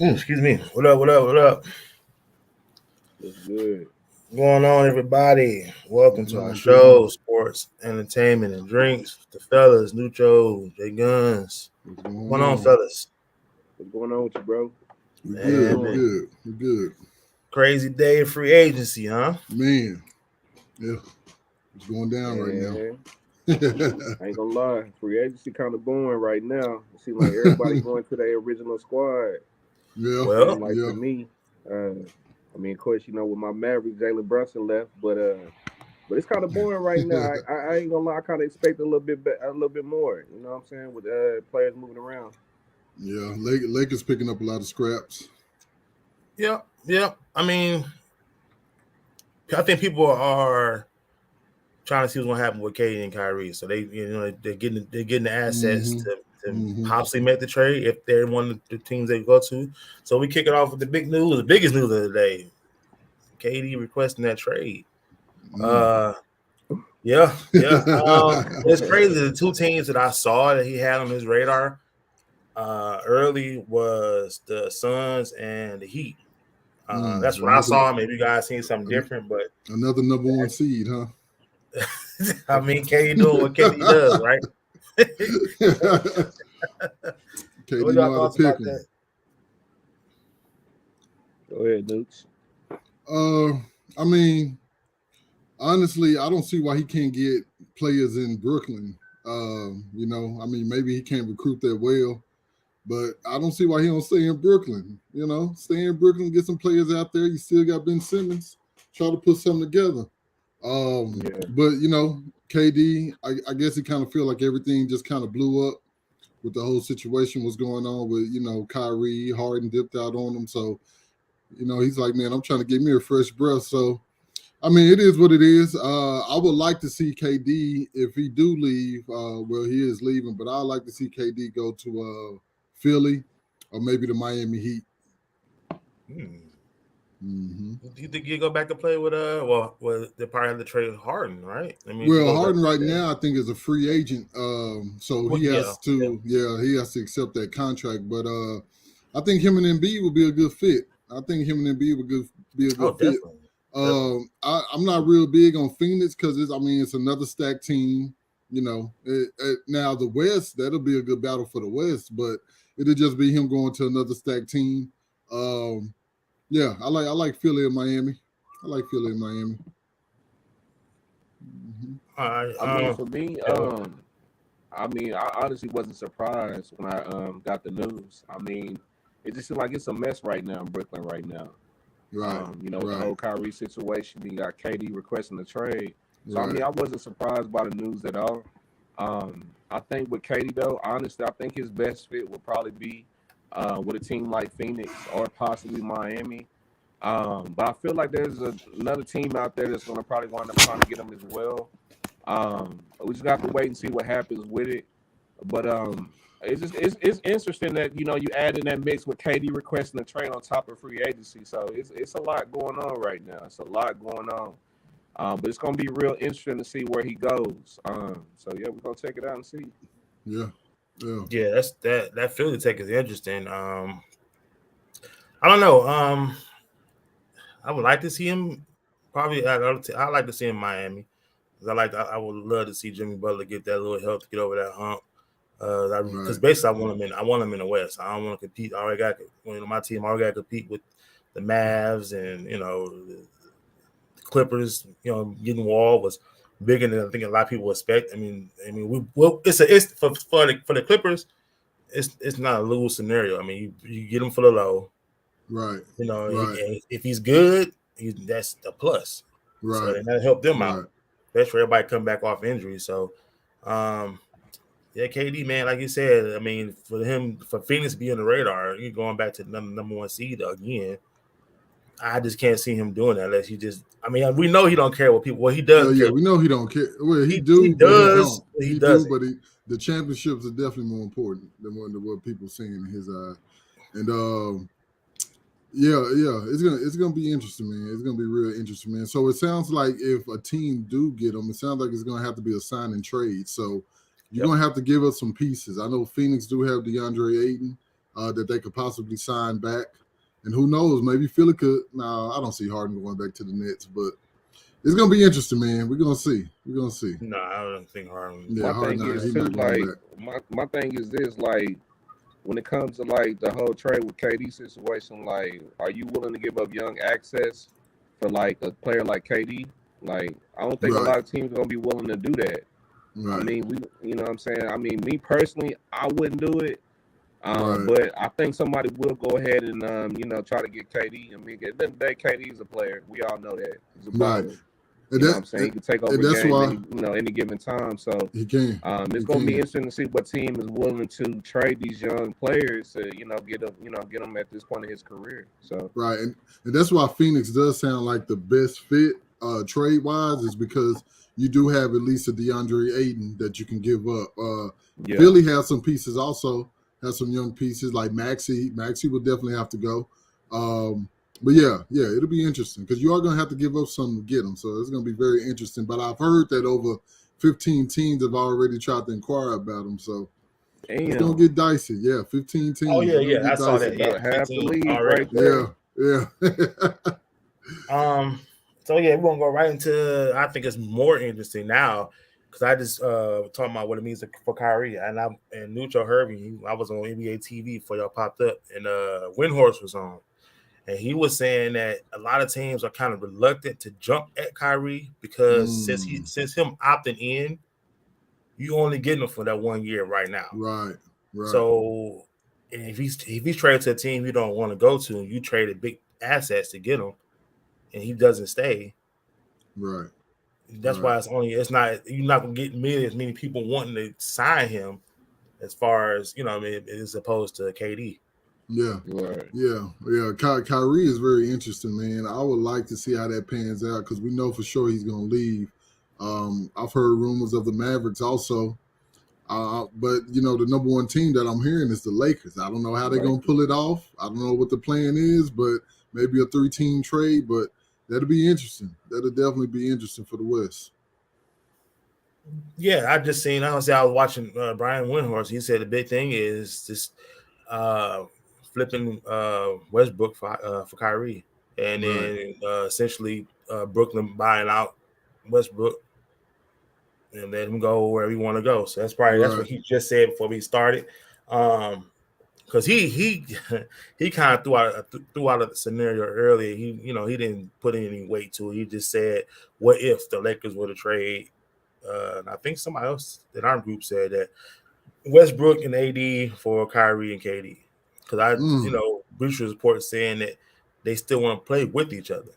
Excuse me. What up? What up? What up? What's good? What's going on, everybody? Welcome What's to our on, KB? show, Sports, Entertainment, and Drinks. The fellas, Nucho, J Guns. What's What's going going on, on? fellas? What's going on with you, bro? We How you good. Man, We doing? good. We good. crazy day of free agency, huh? Man, yeah, it's going down right now. Man, I ain't gonna lie. Free agency kind of boring right now. It seems like everybody going to their original squad. yeah, Seem Well, like to yeah. me. I mean, of course, with my Mavericks, Jalen Brunson left, but it's kind of boring right now. I ain't gonna lie. I kind of expect a little bit more. You know what I'm saying? With players moving around. Yeah, Lakers picking up a lot of scraps. yeah. I mean, I think people are trying to see what's going to happen with Katie and Kyrie. So they're getting the assets Mm-hmm. to Mm-hmm. possibly make the trade if they're one of the teams they go to. So we kick it off with the big news, the biggest news of the day. KD requesting that trade. Mm. Uh, yeah. It's crazy. The two teams that I saw that he had on his radar early was the Suns and the Heat. That's what I Another saw. Maybe you guys seen something different, but another number one seed, huh? I mean, KD doing what KD does, right? What KD y'all know how to thoughts pick about them. that? Go ahead, Nooch. I mean, honestly, I don't see why he can't get players in Brooklyn. I mean, maybe he can't recruit that well. But I don't see why he don't stay in Brooklyn. Stay in Brooklyn, get some players out there. You still got Ben Simmons. Try to put something together. Yeah. But KD, I guess he kind of feel like everything just kind of blew up with the whole situation was going on with Kyrie, Harden dipped out on him. So he's like, man, I'm trying to get me a fresh breath. So I mean, it is what it is. I would like to see KD if he do leave. Well, he is leaving, but I'd like to see KD go to Philly or maybe the Miami Heat. Mm-hmm. Do you think you go back to play with they probably have to trade Harden, right? I mean, if he Well, goes back Harden to right that, now I think is a free agent, so well, he yeah, has to, he has to accept that contract. But I think him and Embiid would be a good fit. I think him and Embiid be a oh, good fit. definitely. I'm not real big on Phoenix because it's another stacked team. Now the West, that'll be a good battle for the West, but it'll just be him going to another stacked team. Yeah, I like Philly and Miami. I like Philly and Miami. Mm-hmm. All right, I mean, for me, yeah, I honestly wasn't surprised when I got the news. I mean, it just seems like it's a mess right now in Brooklyn right now. Right, The right, whole Kyrie situation. You got KD requesting a trade. So I right. mean, I wasn't surprised by the news at all. I think with KD though, honestly, I think his best fit would probably be with a team like Phoenix or possibly Miami. But I feel like there's another team out there that's going to probably wind up trying to get him as well. We just got to wait and see what happens with it. But it's interesting that you add in that mix with KD requesting a trade on top of free agency. So it's a lot going on right now. It's a lot going on. But it's gonna be real interesting to see where he goes. So yeah, we're gonna check it out and see. Yeah, yeah. yeah. That Philly take is interesting. I don't know. I would like to see him. Probably, I like to see him in Miami. 'Cause I would love to see Jimmy Butler get that little help to get over that hump. Because Right. basically, I want him in the West. I don't want to compete. I already got my team. I already got to compete with the Mavs and the Clippers. Getting Wall was bigger than I think a lot of people expect. It's for the Clippers. It's not a lose scenario. I mean, you get him for the low. Right. Right. If he's good, that's a plus. So Right. then that helped them out. Right. That's for everybody come back off injury. So, yeah, KD, man, like you said, I mean, for Phoenix to be on the radar, you're going back to the number one seed again. I just can't see him doing that unless he just. I mean, we know he don't care what people. Well, he Oh does yeah, care. we know he don't care. Well, he He do, but he does. don't. But he He do, doesn't. but the championships are definitely more important than what people seeing in his eye. And yeah, it's gonna be interesting, man. It's gonna be real interesting, man. So it sounds like if a team do get him, it sounds like it's gonna have to be a sign and trade. So you're Yep. gonna have to give us some pieces. I know Phoenix do have DeAndre Ayton. that they could possibly sign back. And who knows, maybe Philly could. No, I don't see Harden going back to the Nets, but it's gonna be interesting, man. We're gonna see. We're gonna see. No, I don't think Harden. Yeah, My Harden, thing is he's too, not going like back. my thing is this, like when it comes to like the whole trade with KD situation, like are you willing to give up young access for like a player like KD? Like I don't think a lot Right, of teams are gonna be willing to do that. I right, mean, you know what I'm saying? I mean, me personally, I wouldn't do it. right, But I think somebody will go ahead and try to get KD. I mean, at the end of the day, KD is a player. We all know that he's a right. baller. And You know what that I'm saying? He can take and over that's games why any given time. So he can. it's He gonna be can. interesting to see what team is willing to trade these young players to get them at this point in his career. So Right, and that's why Phoenix does sound like the best fit trade wise, is because you do have at least a DeAndre Ayton that you can give up. yeah, Philly has some pieces also, has some young pieces like Maxi. Maxi will definitely have to go. Um, but yeah, it'll be interesting because you are going to have to give up something to get them. So it's going to be very interesting. But I've heard that over 15 teams have already tried to inquire about him. So it's going to damn, get dicey. Yeah, 15 Oh teams. yeah, It's going to yeah, I get saw that's that. dicey. Yeah, about half the 15 league already. right Yeah, there. yeah. So yeah, we're gonna go right into. I think it's more interesting now because I just talking about what it means for Kyrie, and Nucho Hervey. I was on NBA TV before y'all popped up, and Windhorse was on, and he was saying that a lot of teams are kind of reluctant to jump at Kyrie because Mm, since him opting in, you only getting him for that 1 year right now. right, right, So and if he's traded to a team you don't want to go to, you traded big assets to get him, and he doesn't stay. right, That's right. why it's not you're not gonna get as many people wanting to sign him as far as I mean, as opposed to KD. Yeah, Right. yeah. Kyrie is very interesting, man. I would like to see how that pans out because we know for sure he's going to leave. I've heard rumors of the Mavericks also, but the number one team that I'm hearing is the Lakers. I don't know how they're going to Lakers. pull it off. I don't know what the plan is, but maybe a 3-team trade. But that'll be interesting. That'll definitely be interesting for the West. Yeah, I was watching Brian Windhorst. He said the big thing is just uh, flipping Westbrook for Kyrie, and Right, then essentially Brooklyn buying out Westbrook and let him go wherever he want to go. So that's right. what he just said before we started. Because he he kind of threw out a scenario earlier. He didn't put any weight to it. He just said, "What if the Lakers were to trade?" And I think somebody else in our group said that Westbrook and AD for Kyrie and KD. Because Mm, Breach report saying that they still want to play with each other.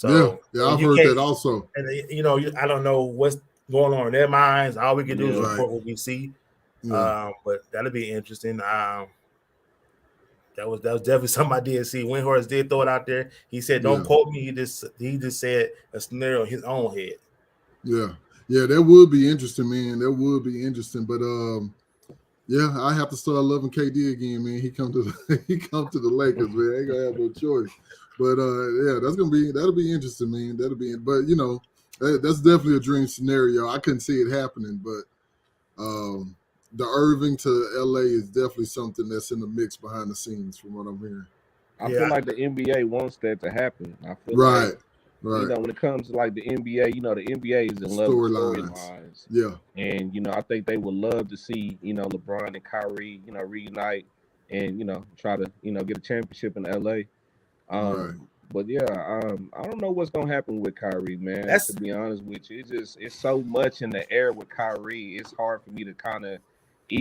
yeah, So yeah. and I've you heard can't, that also. and I don't know what's going on in their minds. All we can do is Yeah. Right. report what we see. Yeah. But that'll be interesting. That was definitely something I did see. Windhorst did throw it out there. He said, "Don't Yeah. quote me." He just said a scenario in his own head. Yeah. Yeah. That would be interesting, man. That would be interesting. But yeah, I have to start loving KD again, man. He come to he come to the Lakers, man. I ain't gonna have no choice. But yeah, that'll be interesting, man. But that's definitely a dream scenario. I couldn't see it happening, but the Irving to LA is definitely something that's in the mix behind the scenes, from what I'm hearing. I feel Yeah, like the NBA wants that to happen. I feel like Right, right. when it comes to like the NBA, the NBA is in love with Storylines. storylines. Yeah, And I think they would love to see, LeBron and Kyrie, reunite and, try to, get a championship in LA. right. But yeah, I don't know what's gonna happen with Kyrie, man. To that's be honest with you, it's so much in the air with Kyrie. It's hard for me to kind of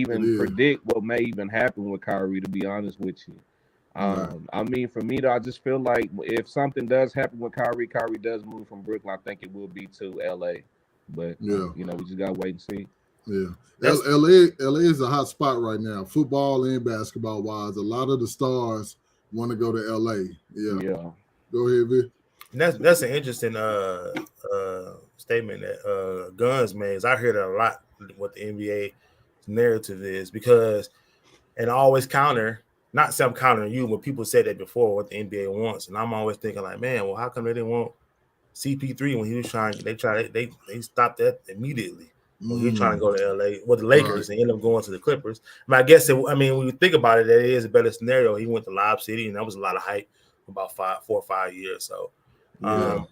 It even is. predict what may even happen with Kyrie. To be honest with you, Right. I mean, for me, though, I just feel like if something does happen with Kyrie, Kyrie does move from Brooklyn. I think it will be to LA. But Yeah. we just gotta wait and see. Yeah. that's LA is a hot spot right now, football and basketball wise. A lot of the stars want to go to LA. Yeah. Yeah, Go ahead, Vic. that's an interesting statement that Guns made. I hear that a lot. What the NBA narrative is because and I always counter. Not say I'm countering you, but people said that before what the NBA wants, and I'm always thinking like, man, how come they didn't want CP3 when he was trying? They stopped that immediately. Well, he's trying to go to LA with the Right. Lakers and end up going to the Clippers. I guess when you think about it, that is a better scenario. He went to Lob City, and that was a lot of hype for about 4 or 5 years. So, Yeah.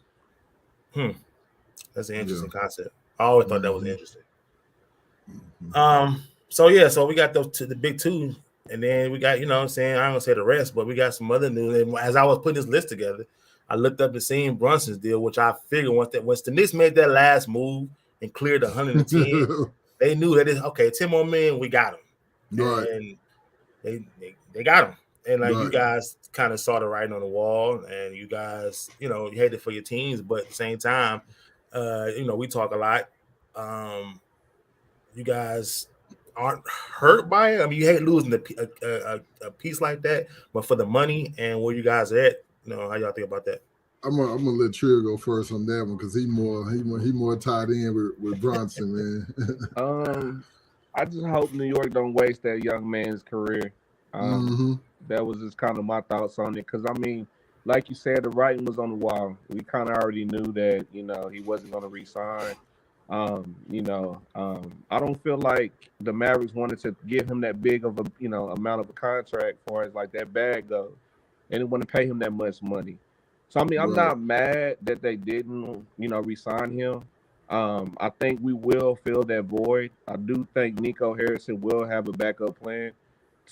that's an interesting Yeah. concept. I always thought that was Mhm. interesting. Mhm. So we got those the big two, and then we got, you know what I'm saying, I don't gonna say the rest, but we got some other news. And as I was putting this list together, I looked up and seen Brunson's deal, which I figured once the Knicks made that last move and cleared 110, they knew that okay, 10 more million, we got him. Right. And they got him. And like, you Right. guys kind of saw the writing on the wall, and you guys, you hate it for your teams, but at the same time, we talk a lot. You guys aren't hurt by it. I mean, you hate losing a piece like that, but for the money and where you guys are at, how y'all think about that? I'm gonna let Trill go first on that one because he more tied in with Bronson, man. I just hope New York don't waste that young man's career. That was just kind of my thoughts on it. Because, I mean, like you said, the writing was on the wall. We kind of already knew that, he wasn't going to re-sign. I don't feel like the Mavericks wanted to give him that big of a, amount of a contract for as like that bag goes. They didn't want to pay him that much money. So, I mean, I'm not mad that they didn't, re-sign him. I think we will fill that void. I do think Nico Harrison will have a backup plan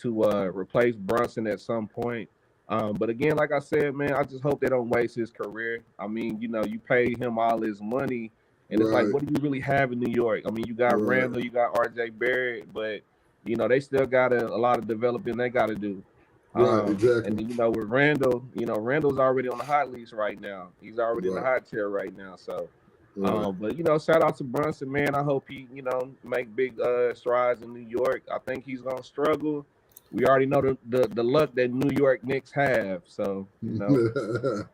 to replace Brunson at some point. But again, like I said, man, I just hope they don't waste his career. I mean, you pay him all his money, and it's like, what do you really have in New York? I mean, you got Randall, you got RJ Barrett, but they still got a lot of developing they got to do. Right, exactly. And with Randall, Randall's already on the hot list right now. He's already in the hot chair right now. So, but shout out to Brunson, man. I hope he, make big strides in New York. I think he's gonna struggle. We already know the luck that New York Knicks have. So, but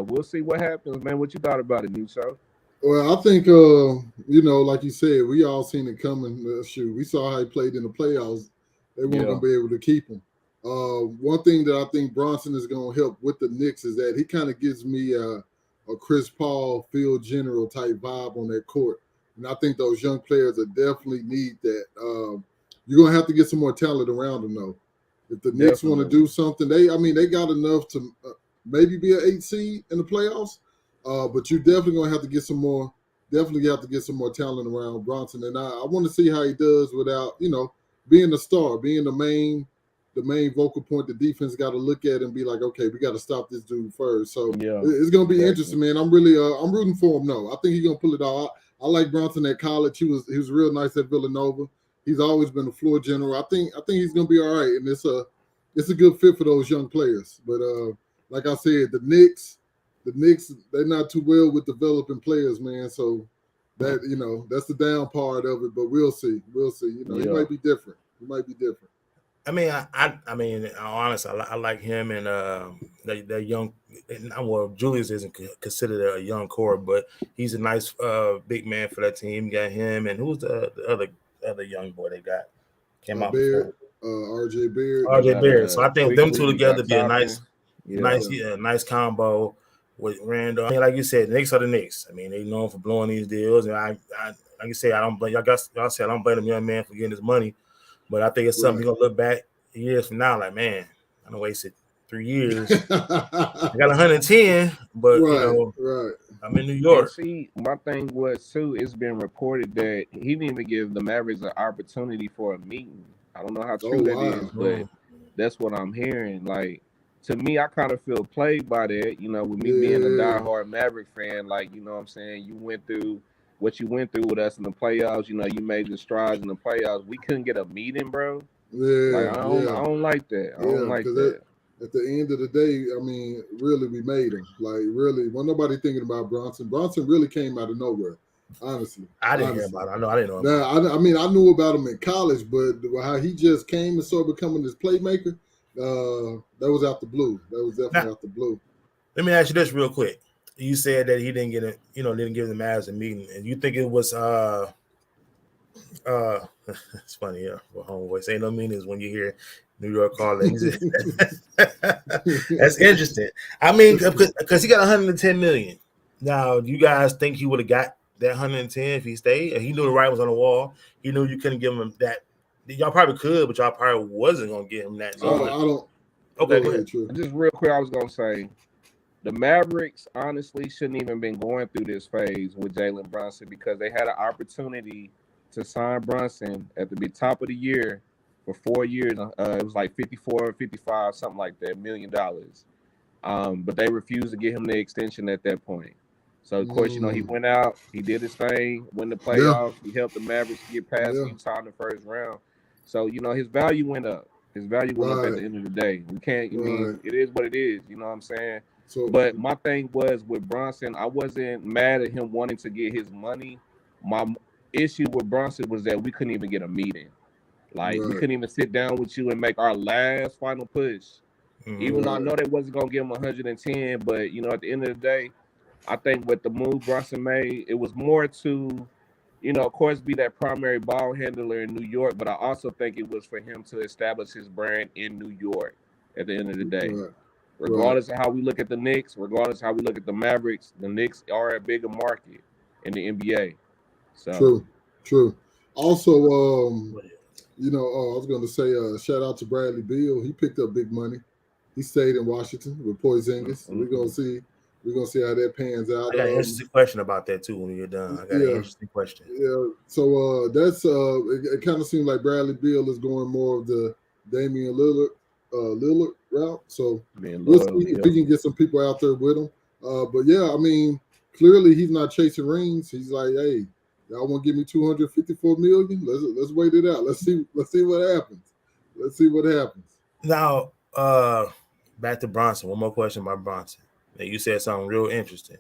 we'll see what happens, man. What you thought about it, Nucho? Well, I think like you said, we all seen it coming. Shoot, we saw how he played in the playoffs. They weren't gonna be able to keep him. One thing that I think Bronson is going to help with the Knicks is that he kind of gives me a Chris Paul, field general type vibe on that court. And I think those young players definitely need that. You're going to have to get some more talent around them, though. If the Knicks want to do something, they got enough to maybe be an 8 seed in the playoffs. But you definitely going to have to get some more. Definitely have to get some more talent around Bronson. And I want to see how he does without, being the star, being the main vocal point. The defense got to look at and be like, okay, we got to stop this dude first. So it's going to be interesting, man. I'm really I'm rooting for him. No, I think he's going to pull it out. I like Bronson at college. He was real nice at Villanova. He's always been a floor general. I think he's going to be all right, and it's a good fit for those young players. But like I said, the Knicks, they're not too well with developing players, man. So that that's the down part of it. But we'll see. He might be different. I mean, I mean, honestly, I like him and the young. Well, Julius isn't considered a young core, but he's a nice big man for that team. You got him, and who's the other young boy they got came out Beard, before? RJ Beard. RJ Beard. So I think them two together be a nice combo with Randall. I mean, like you said, the Knicks are the Knicks. I mean, they known for blowing these deals, and I like you said, I don't blame y'all said I don't blame the young man for getting his money. But I think it's something you're going to look back years from now, like, man, I done wasted 3 years. I got 110, but, I'm in New York. And see, my thing was, too, it's been reported that he didn't even give the Mavericks an opportunity for a meeting. I don't know how true that is, but that's what I'm hearing. Like, to me, I kind of feel played by that, with me being a diehard Maverick fan. Like, you know what I'm saying? You went through what you went through with us in the playoffs. You made the strides in the playoffs. We couldn't get a meeting, bro. I don't like that. I don't like that. At the end of the day, I mean, really, we made him. Like, really, wasn't nobody thinking about Bronson. Bronson really came out of nowhere, honestly. I didn't hear about it. I didn't know him. I mean, I knew about him in college, but how he just came and started becoming this playmaker, that was out the blue. That was definitely out the blue. Let me ask you this real quick. You said that he didn't get didn't give the Mavs a meeting, and you think it was it's funny, for homeboys. Ain't no meanings when you hear New York calling. That's interesting. I mean, because he got 110 million. Now, do you guys think he would have got that 110 if he stayed. And he knew the writing was on the wall. He knew you couldn't give him that. Y'all probably could, but y'all probably wasn't gonna get him that. I don't. Okay, go ahead, true. Just real quick, I was gonna say the Mavericks honestly shouldn't even been going through this phase with Jalen Brunson because they had an opportunity to sign Brunson at the top of the year for 4 years. It was like 54 or 55, something like that, $1 million. But they refused to get him the extension at that point. So of course, he went out, he did his thing, win the playoffs, he helped the Mavericks get past Utah in the first round. So his value went up. His value went up at the end of the day. We can't. I mean, it is what it is. You know what I'm saying? So, but my thing was with Brunson, I wasn't mad at him wanting to get his money. My issue with Brunson was that we couldn't even get a meeting. Like we couldn't even sit down with you and make our last final push. Even though I know they wasn't gonna give him 110, but at the end of the day, I think with the move Brunson made, it was more to, of course, be that primary ball handler in New York, but I also think it was for him to establish his brand in New York at the end of the day. Regardless of how we look at the Knicks, regardless of how we look at the Mavericks, the Knicks are a bigger market in the NBA. So True. Also, I was going to say, shout out to Bradley Beal. He picked up big money. He stayed in Washington with Porzingis. We're gonna see how that pans out. I got an interesting question about that too when you're done. I got an interesting question. Yeah. So that's it kind of seems like Bradley Beal is going more of the Damian Lillard route. So we'll see if he can get some people out there with him. But yeah, I mean, clearly he's not chasing rings. He's like, hey, y'all want to give me $254 million? Let's wait it out. Let's see what happens. Now, back to Bronson. One more question about Bronson. Now, you said something real interesting.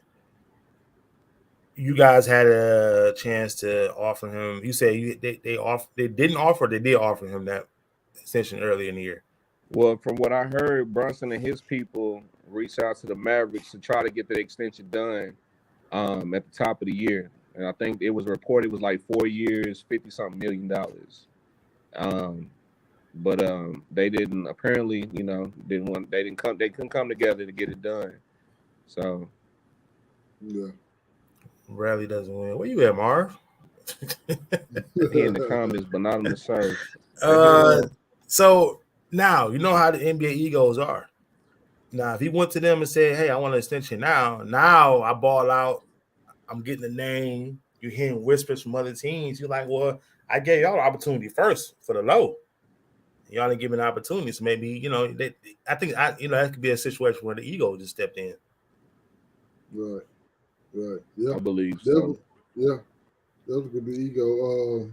You guys had a chance to offer him. You said they didn't offer. They did offer him that extension earlier in the year. Well, from what I heard, Brunson and his people reached out to the Mavericks to try to get the extension done at the top of the year. And I think it was reported it was like 4 years, $50-something million. But they didn't apparently, they couldn't come together to get it done. So yeah. Bradley doesn't win. Where you at, Marv? He in the comments, but not in the surf. So now you know how the NBA egos are. Now, if he went to them and said, "Hey, I want an extension now I ball out. I'm getting the name." You're hearing whispers from other teams. You're like, "Well, I gave y'all the opportunity first for the low. Y'all didn't give me an opportunity, so maybe I think that could be a situation where the ego just stepped in." Right. Yeah, I believe so. Yeah, that could be ego.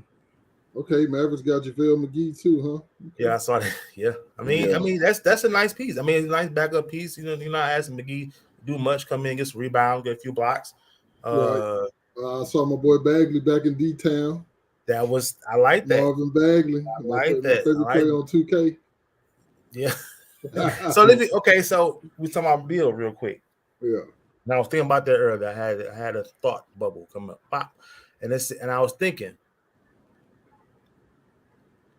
Okay, Mavericks got JaVale McGee too, huh? Okay. Yeah, I saw that. Yeah, I mean that's a nice piece. I mean, it's a nice backup piece. You're not asking McGee to do much. Come in, get some rebound, get a few blocks. Right. I saw my boy Bagley back in D-Town. I like that. Marvin Bagley. My favorite player on 2K. Yeah. So we talking about Bill real quick. Yeah. Now I was thinking about that earlier. I had a thought bubble come up, pop, and I was thinking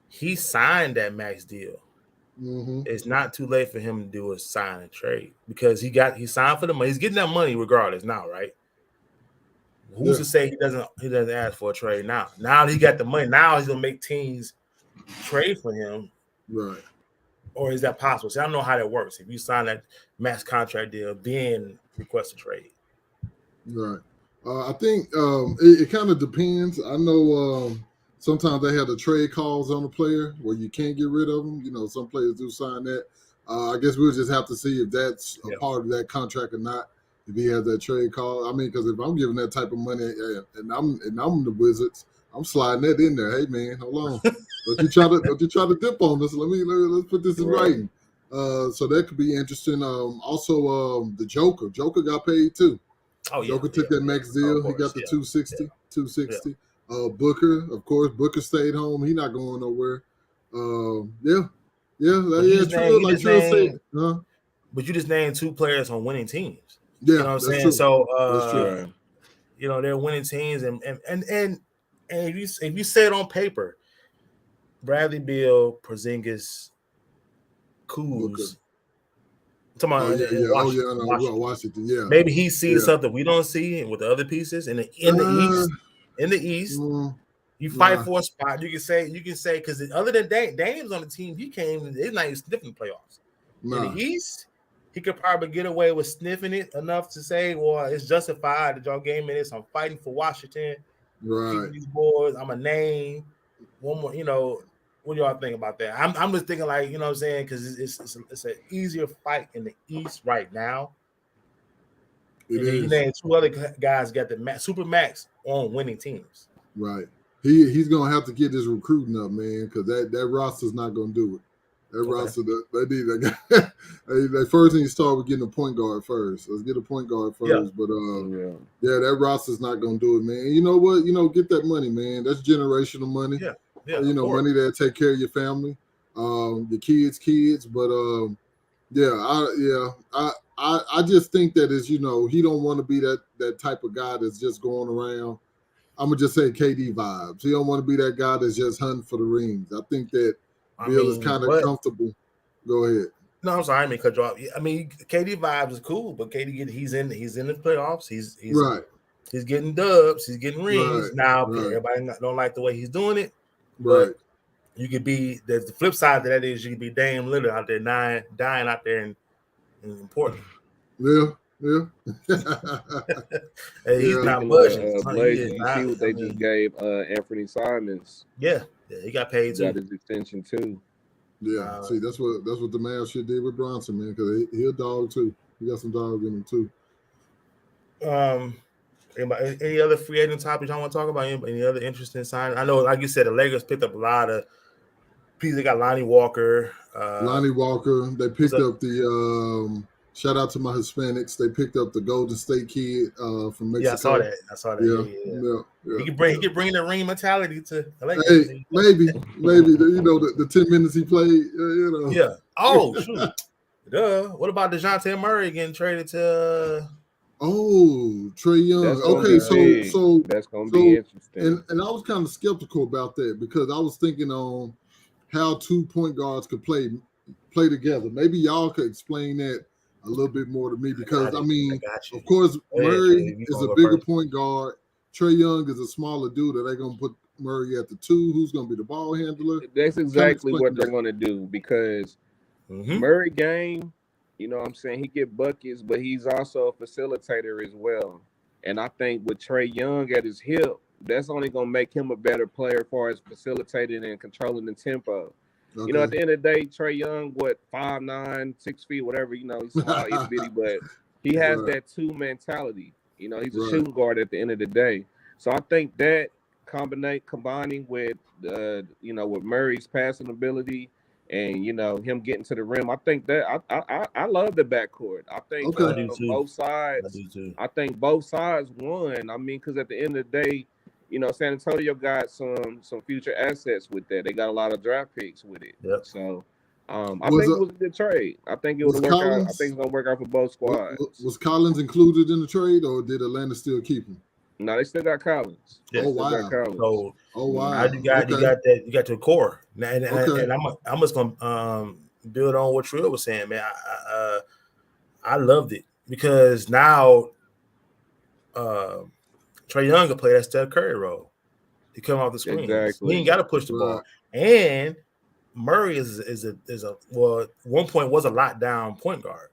he signed that max deal. Mm-hmm. It's not too late for him to do a sign and trade because he signed for the money. He's getting that money regardless now, right? Who's to say he doesn't ask for a trade now? Now he got the money. Now he's gonna make teams trade for him, right? Or is that possible? See, I don't know how that works. If you sign that max contract deal, then request a trade. Right. I think it kind of depends. I know sometimes they have the trade calls on a player where you can't get rid of them. Some players do sign that. I guess we'll just have to see if that's a part of that contract or not. If he has that trade call, I mean, because if I'm giving that type of money and I'm the Wizards, I'm sliding that in there. Hey man, hold on, don't you try to dip on this? Let's put this in writing. So that could be interesting. Also, the Joker got paid too. Oh yeah, Joker took that max deal. He got the 260. Booker, of course, Booker stayed home. He not going nowhere. True. Like Trill said, huh? But you just named two players on winning teams. Yeah, you know what I'm saying? True. So that's true. They're winning teams, and if you say it on paper, Bradley Beal, Porzingis, Kuz, I'm talking Oh about yeah, in yeah. Oh yeah, I know. Well, Washington. Washington. Yeah, Maybe he sees yeah. something we don't see with the other pieces in the Uh, East. In the East, you fight nah. for a spot. You can say because other than Dame's on the team, he came. It's not even sniffing the playoffs. In the Nah. East, he could probably get away with sniffing it enough to say, "Well, it's justified that y'all game in this. I'm fighting for Washington. I'm Right. keeping these boys. I'm a name. One more, What do y'all think about that? I'm just thinking like, you know what I'm saying, because it's an easier fight in the East right now. It And then you is. name two other guys got the super max on winning teams. Right. He's gonna have to get his recruiting up, man, because that roster's not gonna do it. That roster, they need that guy. They first need to start with getting a point guard first. Let's get a point guard first. Yeah. But that roster's not gonna do it, man. And you know what? Get that money, man. That's generational money. Yeah. Yeah. Money that take care of your family, your kids. But I just think that is, he don't want to be that type of guy that's just going around. I'm gonna just say KD vibes. He don't want to be that guy that's just hunting for the rings. I think that Bill is kind of comfortable. Go ahead. No, I'm sorry, I mean cut you off. I mean, KD vibes is cool, but KD he's in the playoffs. He's right. He's getting dubs. He's getting rings. Right. Now Right. everybody don't like the way he's doing it, but Right. you could be. There's the flip side to that is you could be Dame Lillard out there dying out there in Portland. Yeah. Hey, he's not budging. Blazers, you see what they just gave Anthony Simons. Yeah, he got paid too. Got his extension too. Yeah, see, that's what the Mavs should did with Bronson, man, because he'll dog too. He got some dog in him too. Any other free agent topics y'all want to talk about? Any other interesting signs? I know, like you said, the Lakers picked up a lot of pieces. They got Lonnie Walker. They picked up the shout out to my Hispanics. They picked up the Golden State kid from Mexico. Yeah, I saw that. Yeah. He could bring the ring mentality to the Lakers. Hey, maybe the 10 minutes he played. Yeah. Oh shoot. Duh. What about DeJounte Murray getting traded to? Trae Young. Okay, so that's gonna be interesting. And I was kind of skeptical about that because I was thinking on how 2 point guards could play together. Maybe y'all could explain that a little bit more to me because of course Murray is a bigger point guard. Trae Young is a smaller dude. Are they gonna put Murray at the 2? Who's gonna be the ball handler? That's exactly what they're gonna do because Murray game. You know what I'm saying? He get buckets, but he's also a facilitator as well. And I think with Trae Young at his hip, that's only going to make him a better player as far as facilitating and controlling the tempo. Okay. At the end of the day, Trae Young, 5'9", 6 feet, whatever, he's small, itty bitty, but he has that 2 mentality. He's a shooting guard at the end of the day. So I think that combining with, with Murray's passing ability, and him getting to the rim, I think that I love the backcourt. I think both sides. I think both sides won. I mean, because at the end of the day, San Antonio got some future assets with that. They got a lot of draft picks with it. Yep. So I think it was a good trade. I think it would work out. I think it's gonna work out for both squads. Was Collins included in the trade, or did Atlanta still keep him? No, they still got Collins. Oh wow! Now you got the core. And I'm just gonna build on what Trill was saying, man. I loved it because now Trae Young can play that Steph Curry role. He come off the screen. Exactly. He ain't got to push the ball. And Murray is at one point was a lockdown point guard.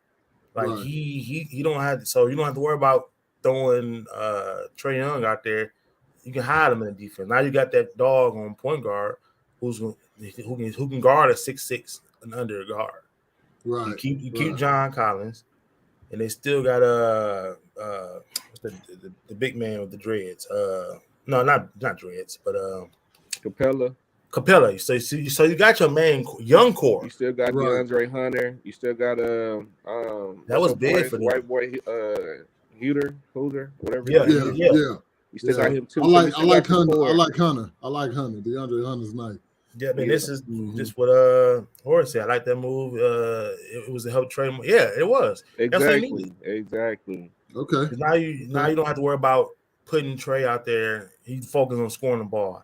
Like he don't have so you don't have to worry about throwing Trae Young out there. You can hide him in the defense. Now you got that dog on point guard who can guard a 6'6" and under guard. Right. You keep John Collins, and they still got the big man with the dreads. No, not dreads, but Capella. So you got your main young core. You still got DeAndre Hunter. You still got that was big for the white boy Hooter, whatever. Yeah. You still got him too. I like Hunter. I like Hunter. DeAndre Hunter's nice. Yeah, man, this is just what Horace said. I like that move. It was a help trade. Yeah, it was. Exactly. Okay. Now you don't have to worry about putting Trae out there. He's focused on scoring the ball.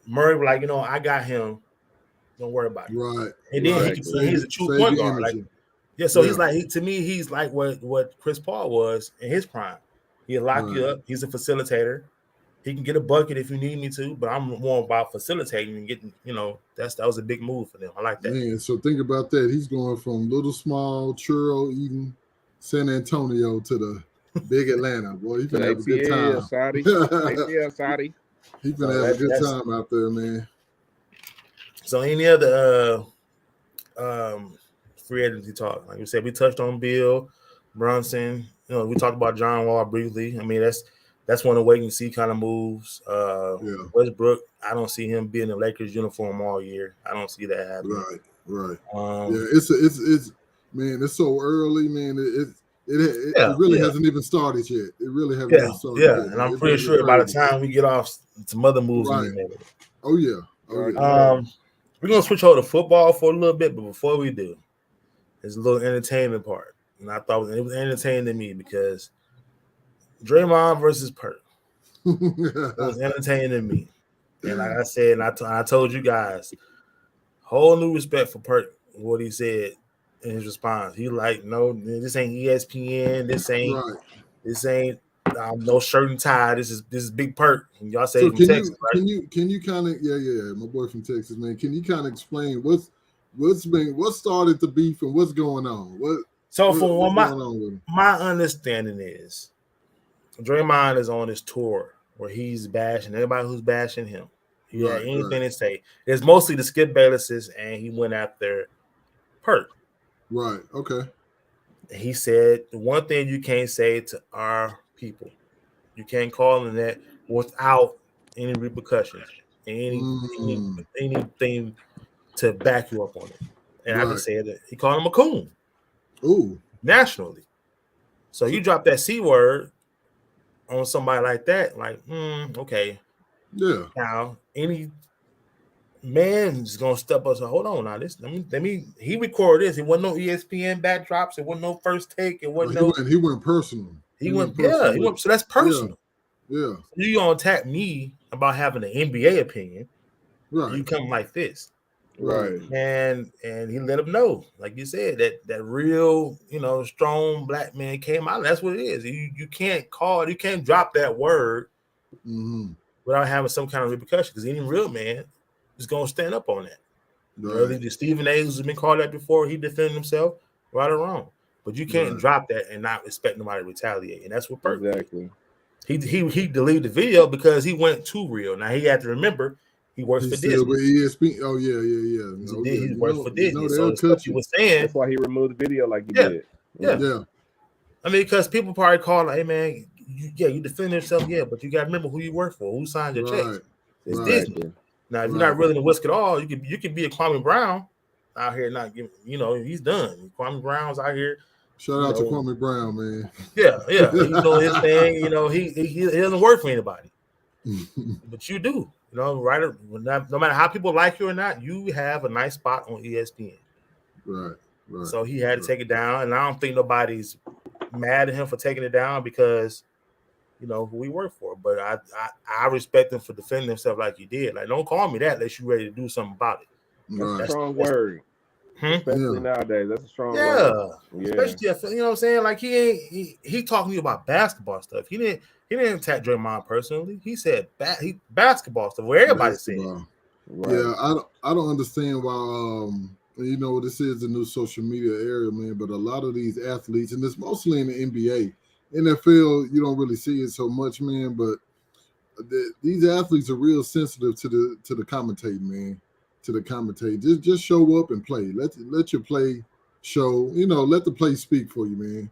Murray, I got him. Don't worry about it. Right. And then he's a true point guard. Yeah, so Yeah. to me, he's like what Chris Paul was in his prime. He'll lock you Right. up. He's a facilitator. He can get a bucket if you need me to, but I'm more about facilitating and getting, that was a big move for them. I like that. Man, so think about that. He's going from little small churro eating San Antonio to the big Atlanta. Boy, he's To gonna have a good ATL, time. Saudi. ATL, Saudi. He's So gonna have a good that's time out there, man. so any other free agency talk. Like we said, we touched on Bill Brunson. We talked about John Wall briefly. I mean, that's one of the wait and see kind of moves. Yeah. Westbrook, I don't see him being in the Lakers uniform all year. I don't see that happening. Right. Um, Yeah, it's man, it's so early, man. It really yeah, hasn't even started yet. It really hasn't yeah, even started yeah. yet, And man. I'm It's pretty gonna get sure by the crazy. time we get off, some other moves Right. will be made. Oh yeah. We're gonna switch over to football for a little bit, but before we do, there's a little entertainment part, and I thought it was entertaining to me because Draymond versus Perk. It was entertaining to me, and like I said, and I told you guys, whole new respect for Perk. What he said in his response, he like, no, this ain't ESPN. Right. This ain't no shirt and tie. This is Big Perk. And y'all say So from Texas, right? can you kind of my boy from Texas, man. Can you kind of explain what started the beef and what's going on? What's From going on with him? my understanding is Draymond is on this tour where he's bashing everybody who's bashing him. He had anything to say. It's mostly the Skip Baylesses, and he went after Perk. Right. Okay. He said the one thing you can't say to our people, you can't call them that without any repercussions, anything to back you up on it. And I can say that he called him a coon. Ooh. Nationally. So you drop that C word on somebody like that, like, okay. Yeah. Now, any man's gonna step up. So hold on now. Let me he recorded this. It wasn't no ESPN backdrops, it wasn't no first take, it wasn't He went personal. He went so that's personal. Yeah. You gonna attack me about having an NBA opinion. Right. You come like this. Right. And he let him know, like you said, that real, strong black man came out. That's what it is. You can't drop that word without having some kind of repercussion, because any real man is gonna stand up on that. Whether Stephen A. who's been called that before, he defended himself, right or wrong. But you can't drop that and not expect nobody to retaliate. And that's what Perk did. He deleted the video because he went too real. Now he had to remember he works for Disney. With ESPN. Oh yeah. He works for Disney. So the cut stuff he was saying, that's why he removed the video like he did. Yeah. I mean, because people probably call like, hey man, you defend yourself, but you got to remember who you work for, who signed your checks. It's Disney. Now, if you're not really in the whisk at all, you could be a Kwame Brown out here not giving. He's done. Kwame Brown's out here. Shout out to Kwame Brown, man. Yeah. He's doing his thing. He doesn't work for anybody, but you do. Right? No matter how people like you or not, you have a nice spot on ESPN. Right. So he had to take it down, and I don't think nobody's mad at him for taking it down because who we work for. But I respect him for defending himself like he did. Like, don't call me that unless you're ready to do something about it. That's a strong word. Especially nowadays. That's a strong word. Especially, you know what I'm saying? Like, he talking to you about basketball stuff. He didn't attack Draymond personally. He said basketball stuff where everybody's saying. Right. Yeah, I don't understand why this is the new social media area, man, but a lot of these athletes, and it's mostly in the NBA. NFL, you don't really see it so much, man, but these athletes are real sensitive to the commentating, man. To the commentating. Just show up and play. Let your play show, let the play speak for you, man.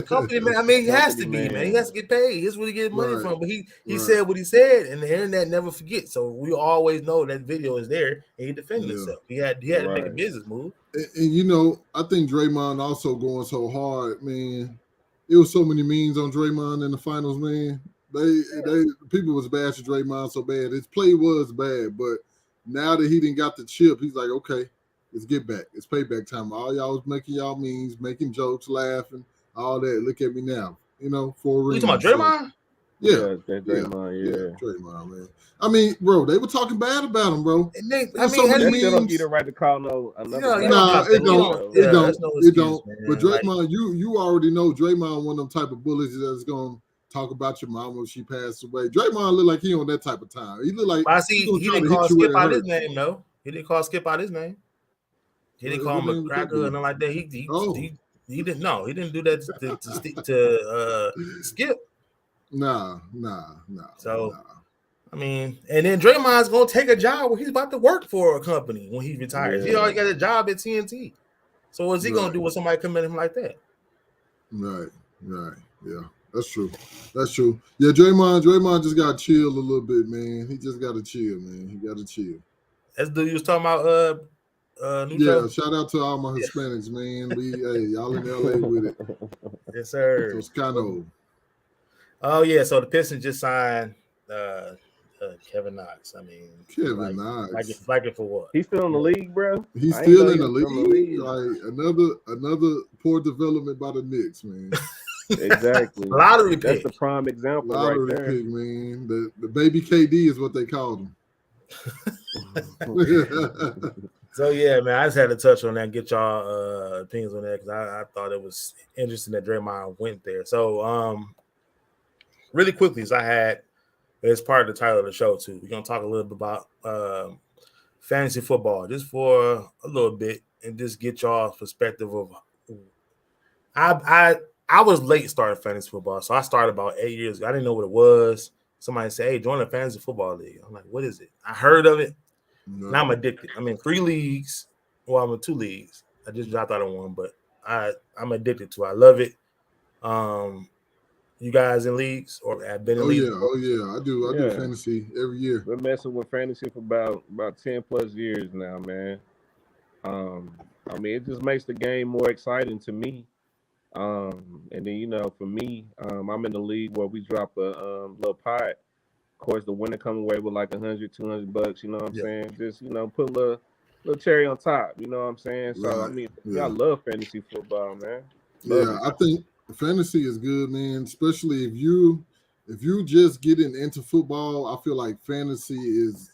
Company man, I mean, he has to be, man. He has to get paid. That's where he gets money from. But he said what he said, and the internet never forgets. So we always know that video is there, and he defended himself. He had to make a business move. And I think Draymond also going so hard, man. It was so many memes on Draymond in the finals, man. People was bashing Draymond so bad. His play was bad, but now that he didn't got the chip, he's like, okay, let's get back. It's payback time. All y'all was making y'all memes, making jokes, laughing, all that. Look at me now. 4 rings. You talking about Draymond? Yeah, that's yeah, Draymond. yeah, Yeah. Draymond, man. I mean, bro, they were talking bad about him, bro. And they, There I was so mean, many and That still don't get memes. the right to call no you another know, you black don't Nah, have man to. it You bully, don't. don't. though. It Yeah, don't. that's no It excuse, don't. But man. Like, Draymond, you already know Draymond one of them type of bullies that's gonna talk about your mama if she passed away. Draymond look like he on that type of time. He look like I he see. gonna He try didn't to hit call you where Skip it out his hurt. name, though. He didn't call Skip out his name. He didn't call What him a name was that cracker or dude? nothing like that. Oh, He didn't. No, he didn't do that to stick to Skip. nah. So I mean, and then Draymond's gonna take a job where he's about to work for a company when he retires. He already Yeah. got a job at TNT. So what's he gonna Right. do when somebody come at him like that? Right. Yeah, that's true. That's true. Yeah, Draymond just got to chill a little bit, man. He just got to chill, man. He got to chill. That's the dude you was talking about. Yeah, Neutral. shout out to all my Hispanics, man. Y'all in LA with it. Yes, sir. Toscano. Oh yeah. So the Pistons just signed Kevin Knox. I mean, Kevin Knox. like it for what? He's still in the league, bro. He's I ain't still know in he the was still in the league. league. Like another poor development by the Knicks, man. Exactly. Lottery That's pick. the prime example Lottery right there. pick, man. The baby KD is what they called him. So yeah, man, I just had to touch on that and get y'all opinions on that because I thought it was interesting that Draymond went there. So really quickly, as I had as part of the title of the show too, we're gonna talk a little bit about fantasy football just for a little bit and just get y'all's perspective of I was late starting fantasy football, so I started about 8 years ago. I didn't know what it was. Somebody said, "Hey, join the fantasy football league." I'm like, "What is it?" I heard of it. No. Now I'm addicted. I'm in 3 leagues. Well, I'm in 2 leagues. I just dropped out of one, but I'm addicted to it. I love it. You guys in leagues or have been in leagues? Oh yeah. I do Yeah. fantasy every year. Been messing with fantasy for about 10 plus years now, man. I mean, it just makes the game more exciting to me. And then for me, I'm in the league where we drop a little pot. Of course, the winner come away with like $100-$200. You know what I'm saying? Just put a little cherry on top. You know what I'm saying? So Right. I mean, Yeah. I love fantasy football, man. Yeah, Love I think fantasy is good, man. Especially if you just getting into football, I feel like fantasy is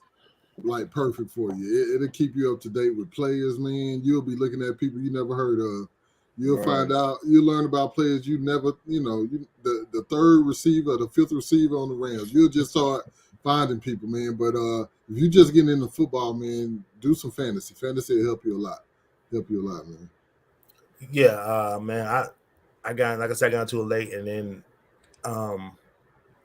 like perfect for you. It'll keep you up to date with players, man. You'll be looking at people you never heard of. You'll find out. You'll learn about players you never, the third receiver, the fifth receiver on the Rams. You'll just start finding people, man. But if you just getting into football, man, do some fantasy. Fantasy will help you a lot. Man. Yeah, man. I got, like I said, I got into it late, and then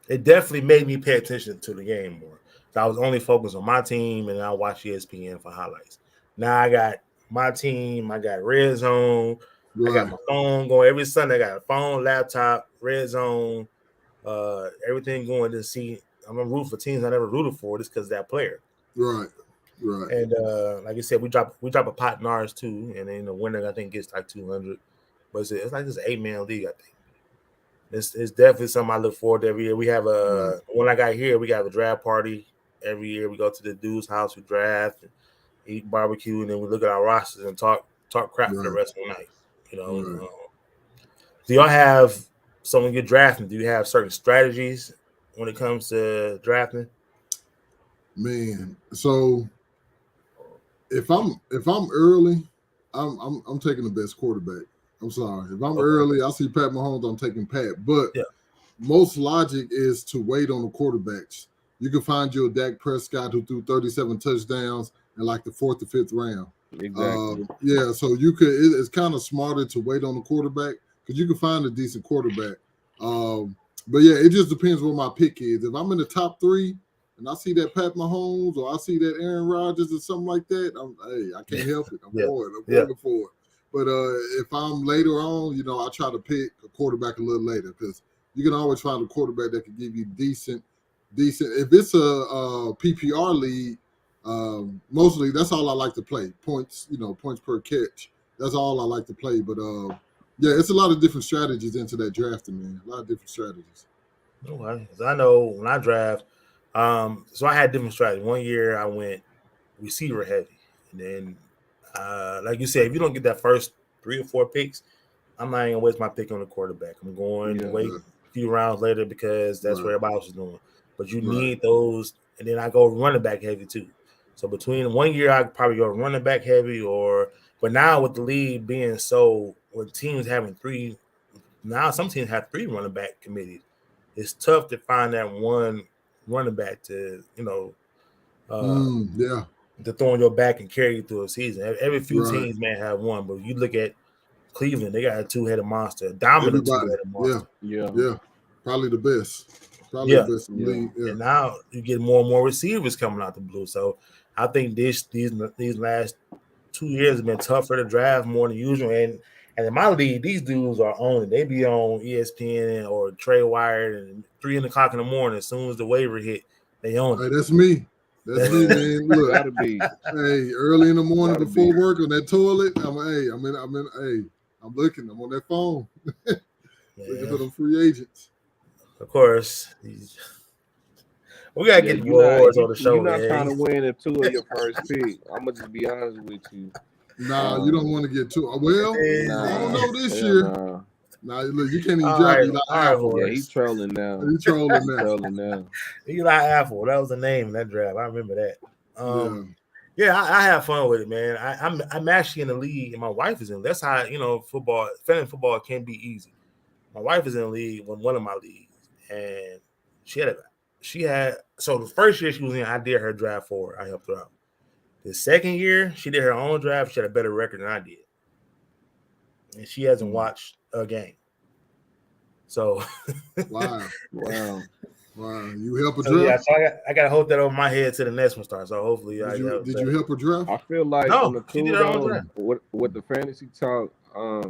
it definitely made me pay attention to the game more. So I was only focused on my team, and I watched ESPN for highlights. Now I got my team. I got Red Zone. Right. I got my phone going every Sunday. I got a phone, laptop, Red Zone, everything going to see. I'm gonna root for teams I never rooted for just because of that player. Right. And like I said, we drop a pot in ours too, and then the winner I think gets like 200. But it's like this 8-man league. I think it's definitely something I look forward to every year. We have when I got here, we have a draft party every year. We go to the dude's house, we draft, and eat barbecue, and then we look at our rosters and talk crap for the rest of the night. Do y'all have someone you're drafting? Do you have certain strategies when it comes to drafting? Man, so if I'm early, I'm taking the best quarterback. I'm sorry. If I'm early, I see Pat Mahomes, I'm taking Pat. But most logic is to wait on the quarterbacks. You can find you a Dak Prescott who threw 37 touchdowns in like the 4th or 5th round. Exactly. So you could. It's kind of smarter to wait on the quarterback because you can find a decent quarterback. But yeah, it just depends what my pick is. If I'm in the top 3 and I see that Pat Mahomes or I see that Aaron Rodgers or something like that, I can't help it. I'm going for it. But if I'm later on, I try to pick a quarterback a little later because you can always find a quarterback that can give you decent. If it's a PPR league, mostly that's all I like to play. Points per catch. That's all I like to play. But it's a lot of different strategies into that drafting, man. A lot of different strategies. Okay. I know when I draft, so I had different strategies. One year I went receiver heavy, and then like you said, if you don't get that first 3 or 4 picks, I'm not even gonna waste my pick on the quarterback. I'm going to wait few rounds later because that's what Right. everybody else is doing. But you Right. need those, and then I go running back heavy too. So between 1 year, I probably go running back heavy, but now with the league being so, with teams having three, now some teams have 3 running back committees. It's tough to find that one running back to Yeah. to throw on your back and carry you through a season. Every few Right. teams may have one, but you look at Cleveland, they got a 2-headed monster, a dominant Everybody. 2-headed monster. Yeah. Probably the best. Probably Yeah. the best in the league. Yeah. And now you get more and more receivers coming out the blue. So I think these last 2 years have been tougher to draft more than usual. And in my league, these dudes are on it. They be on ESPN or Trey Wired and 3:00 in the morning. As soon as the waiver hit, they own Hey, it. that's me. That's me, man. Look, Gotta be. hey, early in the morning Gotta before be. work on that toilet, I'm looking. I'm on that phone looking for them free agents. Of course, we gotta get You're awards on the show, you're not man. trying to win if 2 of your first pick. I'm gonna just be honest with you. Nah, you don't want to get too well. I don't know this year. Nah, look, you can't even draft Eli Apple. Yeah, he's trolling now. He's trolling now. Trolling now. Eli Apple, that was the name in that draft. I remember that. Yeah, I have fun with it, man. I'm actually in the league, and my wife is in. That's how fantasy football can be easy. My wife is in the league, one of my leagues, and she had. So the first year she was in, I did her draft for her. I helped her out. The second year, she did her own draft. She had a better record than I did, and she hasn't watched a game. So, wow. You help her so draft? yeah, so I got to hold that over my head till the next one starts. So hopefully, did you help her draft? I feel like no, on the she did her own draft. With the fantasy talk, I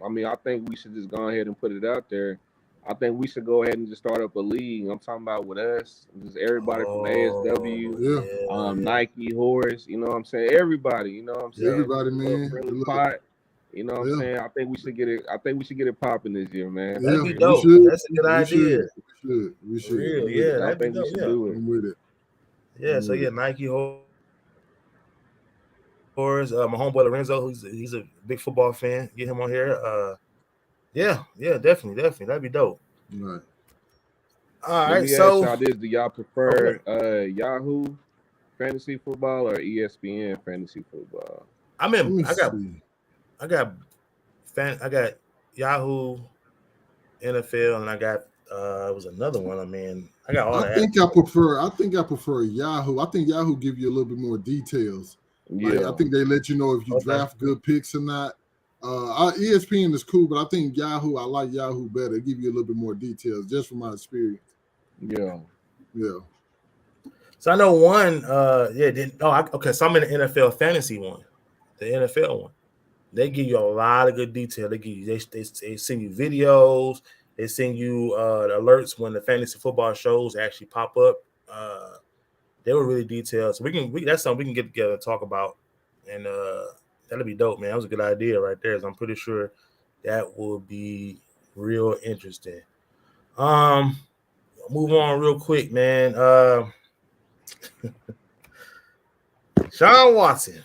mean, I think we should just go ahead and put it out there. I think we should go ahead and just start up a league. I'm talking about with us, just everybody from ASW, Nike, Horace. You know what I'm saying? Everybody. You know what I'm saying? Everybody, man. Pot. You know what I'm saying? I think we should get it popping this year, man. That'd be dope. That's a good idea. We should. Yeah, I think we should do it. I'm with it. Yeah, so yeah, Nike, Horace, my homeboy Lorenzo, he's a big football fan. Get him on here. Yeah, definitely. That'd be dope. Right. All Let right, me so ask y'all this: do y'all prefer Yahoo fantasy football or ESPN fantasy football? I got Yahoo, NFL, and I got it was another one. I mean, I got all that. I think I prefer Yahoo. I think Yahoo give you a little bit more details. Yeah, like, I think they let you know if you draft good picks or not. ESPN is cool, but I think Yahoo, I like Yahoo better. It give you a little bit more details, just from my experience. Yeah. So I know one. Okay. So I'm in the NFL fantasy one, the NFL one. They give you a lot of good detail. They send you videos. They send you the alerts when the fantasy football shows actually pop up. They were really detailed. So that's something we can get together and talk about, and that'll be dope, man. That was a good idea right there. So I'm pretty sure that will be real interesting. Move on real quick, man. Sean Watson,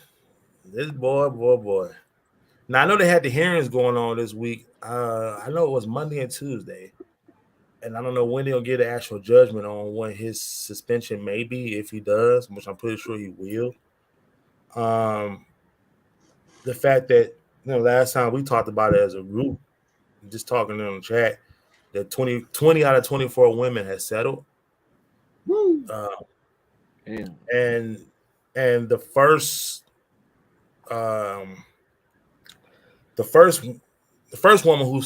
this boy. Now I know they had the hearings going on this week. I know it was Monday and Tuesday, and I don't know when they'll get an actual judgment on when his suspension may be, if he does, which I'm pretty sure he will. The fact that last time we talked about it as a group, just talking in the chat, that 20 out of 24 women has settled. Woo. And the first woman who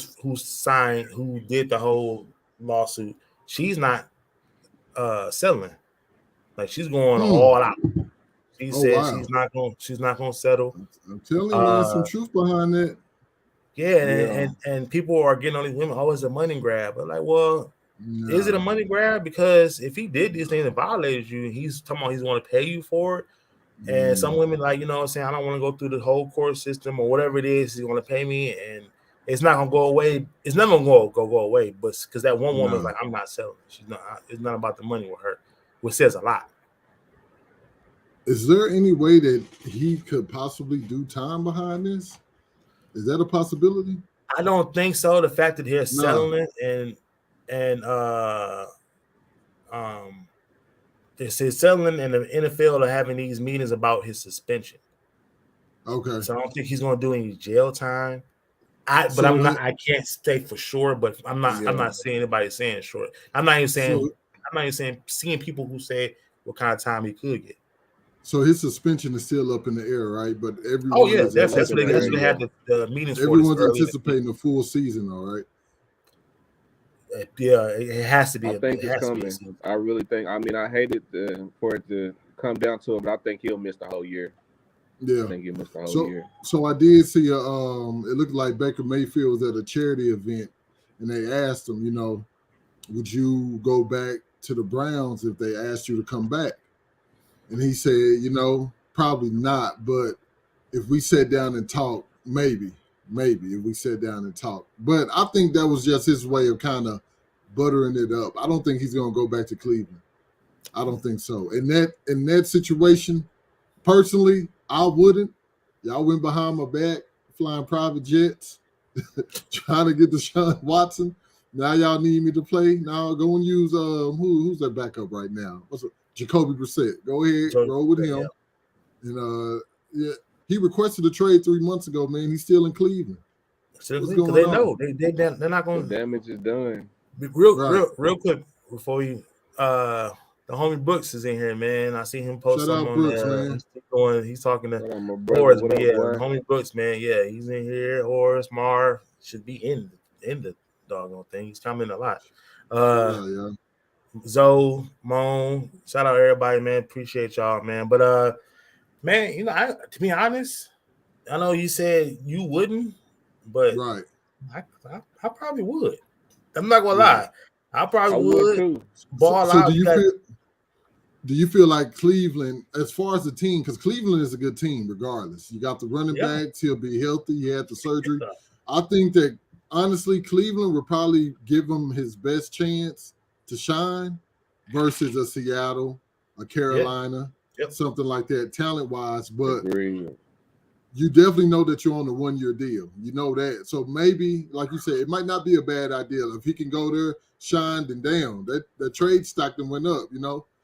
did the whole lawsuit, she's not settling. Like, she's going all out. She said she's not gonna settle. I'm telling you, man, some truth behind that. Yeah, and people are getting on these women. Oh, it's a money grab. But like, well, is it a money grab? Because if he did these things and violated you, he's talking about he's going to pay you for it. And some women, like, you know what I'm saying, I don't want to go through the whole court system or whatever it is. He's going to pay me, and it's not going to go away. It's never going to go away. But because that one woman is like, I'm not selling. She's not. It's not about the money with her, which says a lot. Is there any way that he could possibly do time behind this? Is that a possibility? I don't think so. The fact that they're settling, and and they said Sutherland and the NFL are having these meetings about his suspension. Okay. So I don't think he's going to do any jail time. But I'm not. I can't say for sure. But I'm not. Yeah. I'm not seeing anybody saying short. I'm not even saying. So, I'm not even saying. Seeing people who say what kind of time he could get. so his suspension is still up in the air, right? But Oh everyone yeah, is that's what anticipating. they had the meetings for this Everyone's early in the season. anticipating a full season, all right. Yeah, it has to be. I think It it's has to be a coming. season. I really think. I mean, I hated for it to come down to it, but I think he'll miss the whole year. I Yeah. think he'll miss the whole year. So I did see a it looked like Baker Mayfield was at a charity event, and they asked him, would you go back to the Browns if they asked you to come back? And he said, probably not, but if we sat down and talked, maybe if we sat down and talked. But I think that was just his way of kind of buttering it up. I don't think he's going to go back to Cleveland. I don't think so. In that situation, personally, I wouldn't. Y'all went behind my back, flying private jets, trying to get Deshaun Watson. Now y'all need me to play. Now go and use who's their backup right now? Jacoby Brissett. Go ahead, roll with him. Yeah. And he requested a trade 3 months ago. Man, he's still in Cleveland. What's going on? They know they're not going. The damage is done. Real quick before you. The homie Brooks is in here, man. I see him post something on Brooks, man. He's talking to Horace. Homie Brooks, man. Yeah, he's in here. Horace, Marv should be in the doggone thing. He's coming a lot. Yeah. Zoe, Moan, shout out everybody, man. Appreciate y'all, man. But man, to be honest, I know you said you wouldn't, but right. I probably would. I'm not gonna lie. I probably would too. Ball so out. Do you feel like Cleveland, as far as the team, because Cleveland is a good team regardless. You got the running backs, he'll be healthy. He had the surgery. I think that honestly, Cleveland would probably give him his best chance to shine versus a Seattle, a Carolina, something like that, talent-wise. But you definitely know that you're on a 1-year deal. You know that. So maybe, like you said, it might not be a bad idea. If he can go there, shine, then damn, that trade stock then went up,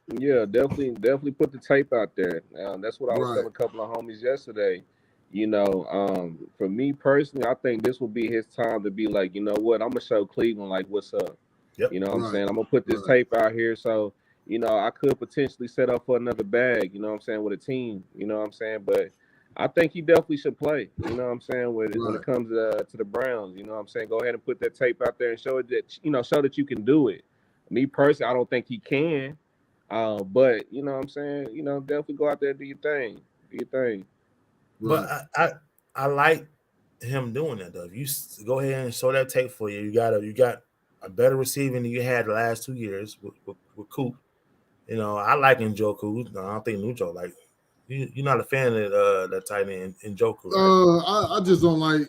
Yeah, definitely put the tape out there. That's what I was telling a couple of homies yesterday. For me personally, I think this will be his time to be like, you know what, I'm gonna show Cleveland like what's up. Yep. You know what I'm saying? I'm gonna put this tape out here, so I could potentially set up for another bag. You know what I'm saying, with a team. You know what I'm saying, but I think he definitely should play. You know what I'm saying, when it comes to the Browns. You know what I'm saying, go ahead and put that tape out there and show it that show that you can do it. Me personally, I don't think he can. But you know what I'm saying, definitely go out there and do your thing. But I like him doing that though. If you go ahead and show that tape for you, you got a better receiving than you had the last 2 years with Coop. I like Njoku. No, I don't think Nujo like you're not a fan of that tight end Njoku, right? I just don't like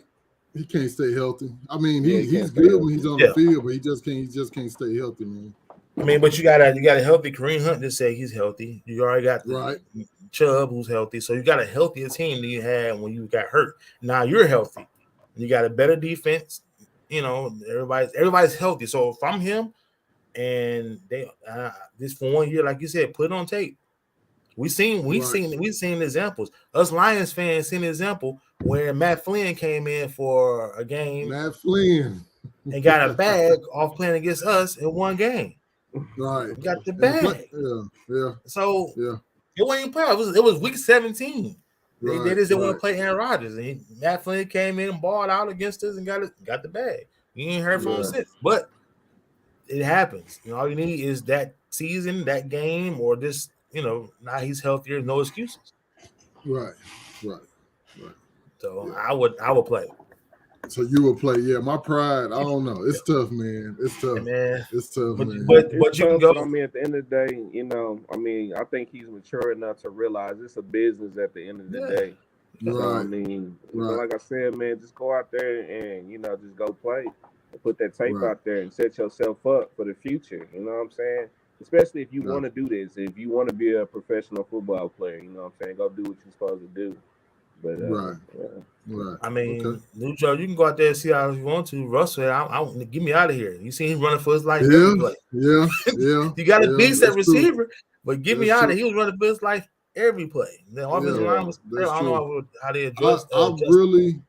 he can't stay healthy. I mean, he's good when he's on the field, but he just can't stay healthy, man. I mean, but you got a healthy Kareem Hunt to say he's healthy. You already got Chubb who's healthy, so you got a healthier team than you had when you got hurt. Now you're healthy. You got a better defense. Everybody's healthy. So if I'm him, and they this for 1 year, like you said, put it on tape. We've seen examples. Us Lions fans seen an example where Matt Flynn came in for a game. Matt Flynn and got a bag off playing against us in one game. Right. Got the bag. Yeah. So it wasn't playoff. It was week 17. They just didn't want to play Aaron Rodgers. And Matt Flynn came in and balled out against us and got the bag. You ain't heard from him since. But it happens. All you need is that season, that game, or this, now he's healthier, no excuses. Right. So I would play. So you will play, my pride. I don't know. It's tough, man. It's tough, man. It's tough, man. But you can go. I mean, at the end of the day, I think he's mature enough to realize it's a business at the end of the day. So, I mean, like I said, man, just go out there and just go play and put that tape out there and set yourself up for the future. You know what I'm saying? Especially if you want to do this, if you want to be a professional football player, you know what I'm saying? Go do what you're supposed to do. But Right. yeah. Right. I mean, Okay. New Joe, you can go out there and see how you want to. Russell, I get me out of here. You seen him running for his life Yeah. every play. Yeah. Yeah. You got a Yeah. beast at That's true. receiver, but get me That's out of true. here. He was running for his life every play. The offensive Yeah. line was That's I don't true. know how they I adjust. really,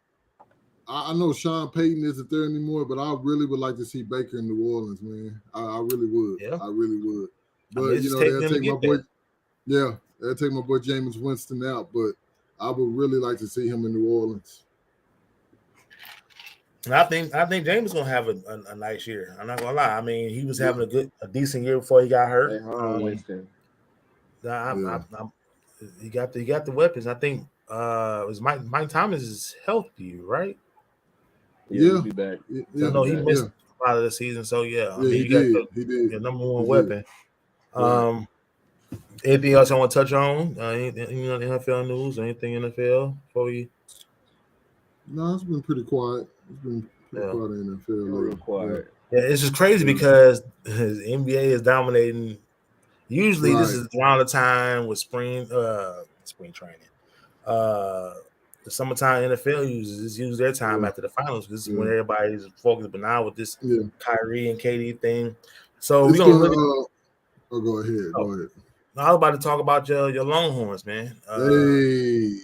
I know Sean Payton isn't there anymore, but I really would like to see Baker in New Orleans, man. I really would. Yeah. I really would. I mean, But it's just they'll taking them to take my get boy. there. Yeah, they'll take my boy Jameis Winston out, but I would really like to see him in New Orleans. And I think James is gonna have a nice year. I'm not gonna lie. I mean, he was having a decent year before he got hurt. Winston. He got the weapons. I think it was Mike Thomas is healthy, right? Yeah, Yeah. he'll be back. Yeah. I know he missed Yeah. a lot of the season, so yeah. I Yeah, mean, he you got did. He did. your number one He weapon. Right. Anything else I want to touch on? Anything, NFL news or anything NFL before you? No, it's been pretty quiet. It's been pretty quiet in the NFL. Real quiet. Yeah, it's just crazy because his NBA is dominating. Usually, this is around the time with spring training. The summertime NFL use their time after the finals. This is when everybody's focused. But now with this Kyrie and KD thing, so we're gonna really. Go ahead. Go ahead. I was about to talk about your Longhorns, man. Hey,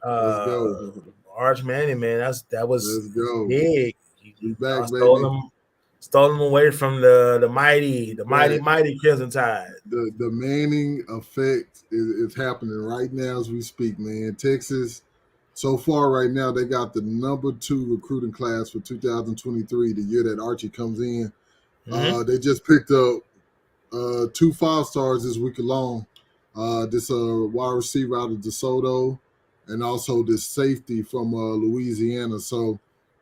let's go. Arch Manning, man. That was big. We back, stole them away from the mighty Crimson Tide. The Manning effect is happening right now as we speak, man. Texas, so far right now, they got the number 2 recruiting class for 2023, the year that Archie comes in. Mm-hmm. They just picked up 2 5-stars this week alone. This wide receiver out of DeSoto, and also this safety from Louisiana. So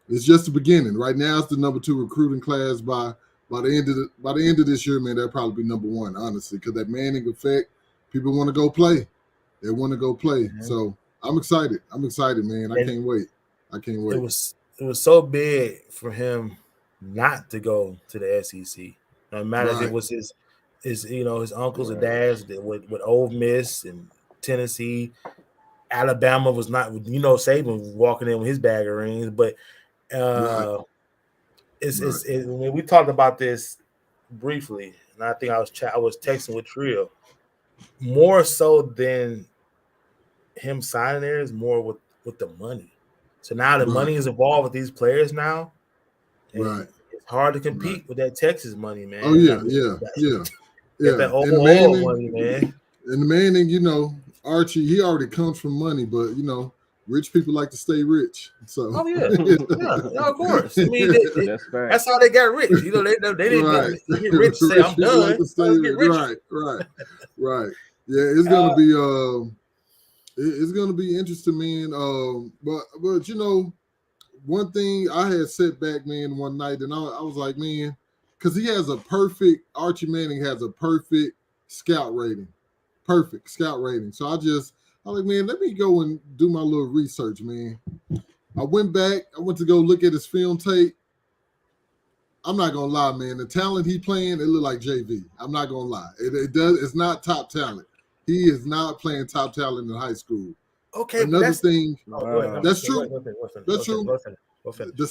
it's just the beginning. Right now, it's the number 2 recruiting class. By the end of this year, man, they'll probably be number 1, honestly, because that Manning effect, people want to go play. They want to go play. Mm-hmm. So I'm excited. Man. I can't wait. It was so big for him not to go to the SEC. No matter if it was his uncles and dads with Ole Miss and Tennessee. Alabama was not, Saban was walking in with his bag of rings, but when we talked about this briefly, and I think I was texting with Trill, more so than him signing there is more with the money. So now the money is involved with these players now. And it's hard to compete with that Texas money, man. Oh yeah, That overall money, man. And the Manning, Archie, he already comes from money, but rich people like to stay rich. So of course. I mean, that's how they got rich. They didn't get rich. Say I'm done. Like to stay rich. Right. Yeah, it's gonna be it's gonna be interesting, man. But one thing I had set back, man, one night, and I was like, man, because Archie Manning has a perfect scout rating. So I was like, man, let me go and do my little research, man. I went to go look at his film tape. I'm not gonna lie, man. The talent he playing, it look like JV. I'm not gonna lie. It's not top talent. He is not playing top talent in high school. Okay, another thing. That's true. That's true. The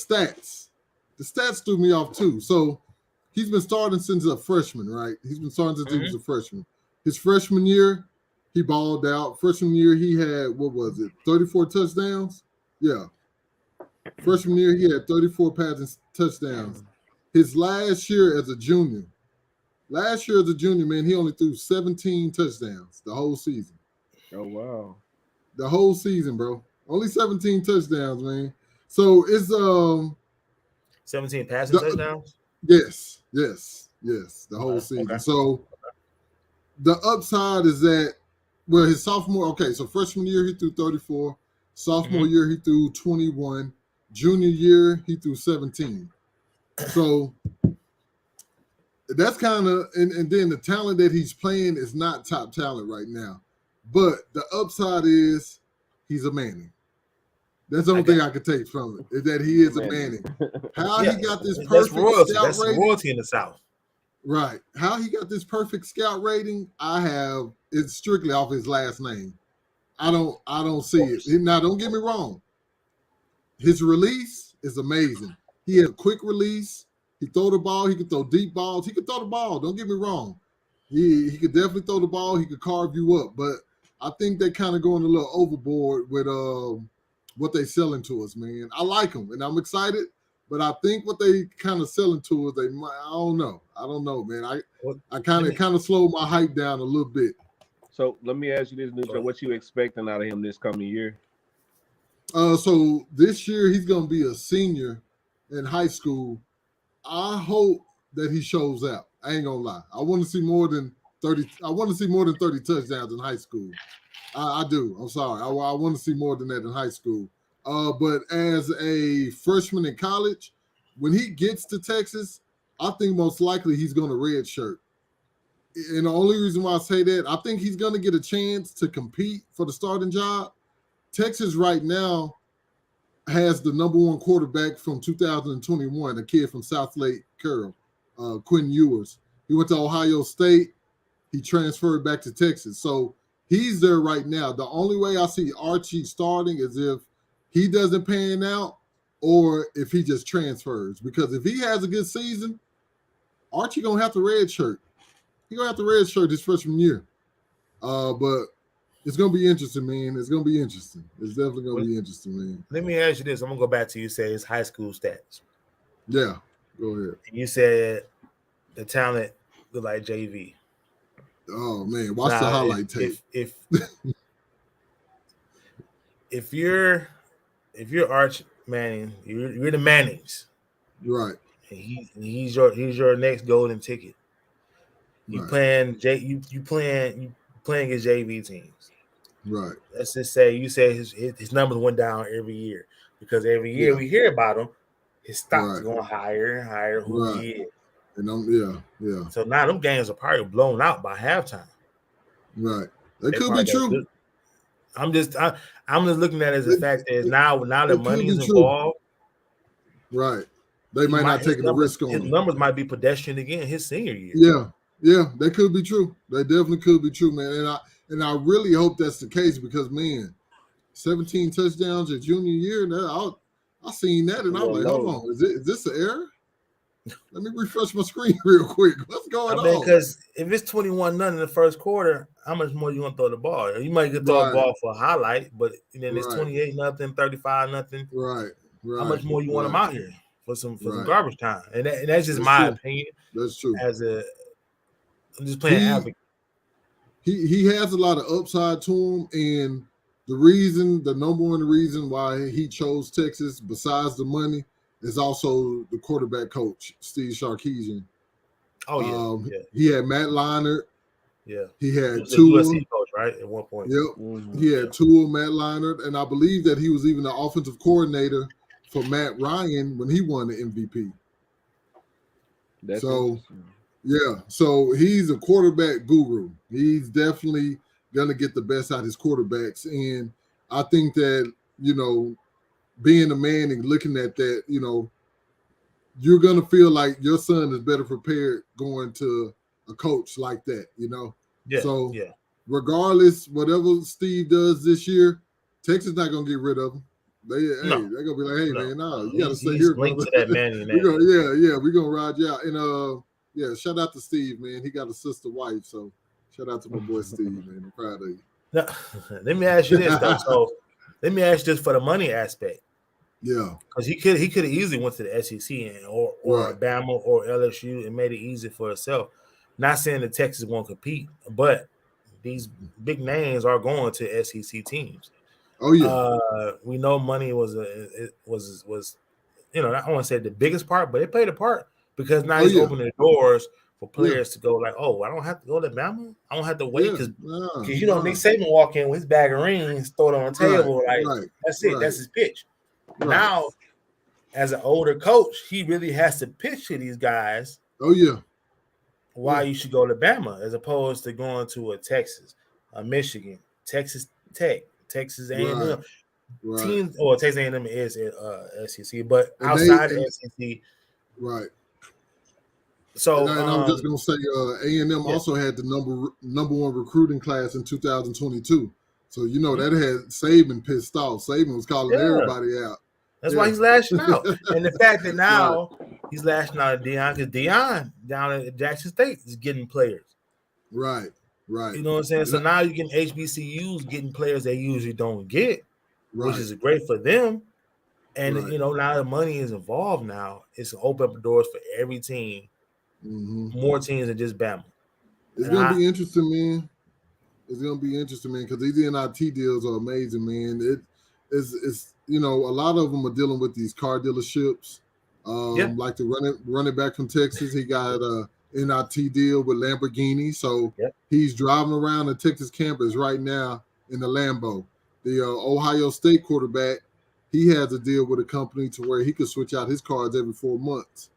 stats threw me off too. So he's been starting since a freshman, right? He's been starting since he was a freshman. His freshman year, he balled out. Freshman year, he had 34 touchdowns? Yeah. Freshman year, he had 34 passing touchdowns. His last year as a junior, man, he only threw 17 touchdowns the whole season. Oh, wow. The whole season, bro. Only 17 touchdowns, man. So it's 17 passing touchdowns? Yes. The whole season. Okay. So the upside is that, his sophomore, so freshman year he threw 34. Sophomore year he threw 21. Junior year he threw 17. So that's kind of, and then the talent that he's playing is not top talent right now. But the upside is he's a Manning. That's the only thing I could take from it, is that he is a Manning. How he got this perfect scout rating. Royalty in the South. Right. How he got this perfect scout rating, it's strictly off his last name. I don't see it. Now, don't get me wrong. His release is amazing. He had a quick release. He throw the ball. He could throw deep balls. He could throw the ball. Don't get me wrong. He could definitely throw the ball. He could carve you up. But I think they kind of going a little overboard with what they selling to us, man. I like them, and I'm excited. But I think what they kind of selling to us, I don't know, man. I kind of slowed my hype down a little bit. So let me ask you this, Neutral. What you expecting out of him this coming year? So this year he's gonna be a senior in high school. I hope that he shows out. I ain't gonna lie. I want to see more than 30. I want to see more than 30 touchdowns in high school. I do. I'm sorry. I want to see more than that in high school. But as a freshman in college, when he gets to Texas, I think most likely he's going to redshirt. And the only reason why I say that, I think he's going to get a chance to compete for the starting job. Texas right now has the number one quarterback from 2021, a kid from South Lake Carroll, Quinn Ewers. He went to Ohio State. He transferred back to Texas. So he's there right now. The only way I see Archie starting is if he doesn't pan out or if he just transfers. Because if he has a good season, Archie going to have to redshirt. He's going to have to redshirt his freshman year. But it's going to be interesting, man. It's going to be interesting. It's definitely going to be interesting, man. Let me ask you this. I'm going to go back to you say his high school stats. Yeah, go ahead. You said the talent look like JV. Oh, man. Watch the highlight tape. If you're Arch Manning, you're the Mannings. Right. And he's your next golden ticket. You playing his JV teams. Right. Let's just say you say his numbers went down every year because every year we hear about him, his stock's going higher and higher. Who he is. And yeah. So now them games are probably blown out by halftime. Right. That could be true. I'm just looking at it as a fact that now the money is involved. Right. They might not take a risk on his him. Numbers might be pedestrian again his senior year. Yeah, that could be true. That definitely could be true, man. And I really hope that's the case because, man, 17 touchdowns your junior year. I seen that and I'm like, hold on, is this an error? Let me refresh my screen real quick. What's going on? Because if it's 21-0 in the first quarter, how much more you want to throw the ball? You might get throw the ball for a highlight, but then it's 28-0, 35-0 Right. How much more you want them out here for some garbage time? And that's just my opinion. That's true. I'm just playing advocate. He has a lot of upside to him, and the number one reason why he chose Texas, besides the money, is also the quarterback coach, Steve Sarkisian. Oh, yeah. He had Matt Leinart. Yeah. He had Tua. USC coach, right? At one point. Yep. Mm-hmm. He had Tua, Matt Leinart, and I believe that he was even the offensive coordinator for Matt Ryan when he won the MVP. So he's a quarterback guru. He's definitely going to get the best out of his quarterbacks. And I think that, being a man and looking at that, you're going to feel like your son is better prepared going to a coach like that, regardless, whatever Steve does this year, Texas not going to get rid of him. They're going to be like, hey, man, you got to stay here. Linked to that man. We're going to ride you out. And, shout out to Steve, man. He got a sister wife, so shout out to my boy Steve, man. I'm proud of you. Now, let me ask you this, though. So let me ask you this for the money aspect. Yeah, because he could have easily went to the SEC or Alabama or LSU and made it easy for himself. Not saying that Texas won't compete, but these big names are going to SEC teams. Oh yeah, we know money was I don't want to say the biggest part, but it played a part because now he's opening the doors for players to go like, oh, I don't have to go to Alabama. I don't have to wait because Nick Saban walk in with his bag of rings, throw it on the table, that's it. That's his pitch. Right. Now, as an older coach, he really has to pitch to these guys. Oh yeah, why you should go to Bama as opposed to going to a Texas, a Michigan, Texas Tech, Texas A&M teams. Or Texas A&M is SEC, but outside of SEC, right. So, and I'm just gonna say, A&M also had the number one recruiting class in 2022. So that had Saban pissed off. Saban was calling everybody out. That's why he's lashing out. And the fact that now Right. he's lashing out at Deion, because Deion down at Jackson State is getting players. Right. You know what I'm saying? So now you can HBCUs getting players they usually don't get, which is great for them. And now the money is involved now. It's open up doors for every team. More teams than just Bama. It's gonna be interesting, man. It's gonna be interesting, man, because these NIT deals are amazing, man. It's a lot of them are dealing with these car dealerships. Like the running back from Texas, he got a NIT deal with Lamborghini, so he's driving around the Texas campus right now in the Lambo. The Ohio State quarterback, he has a deal with a company to where he could switch out his cars every 4 months.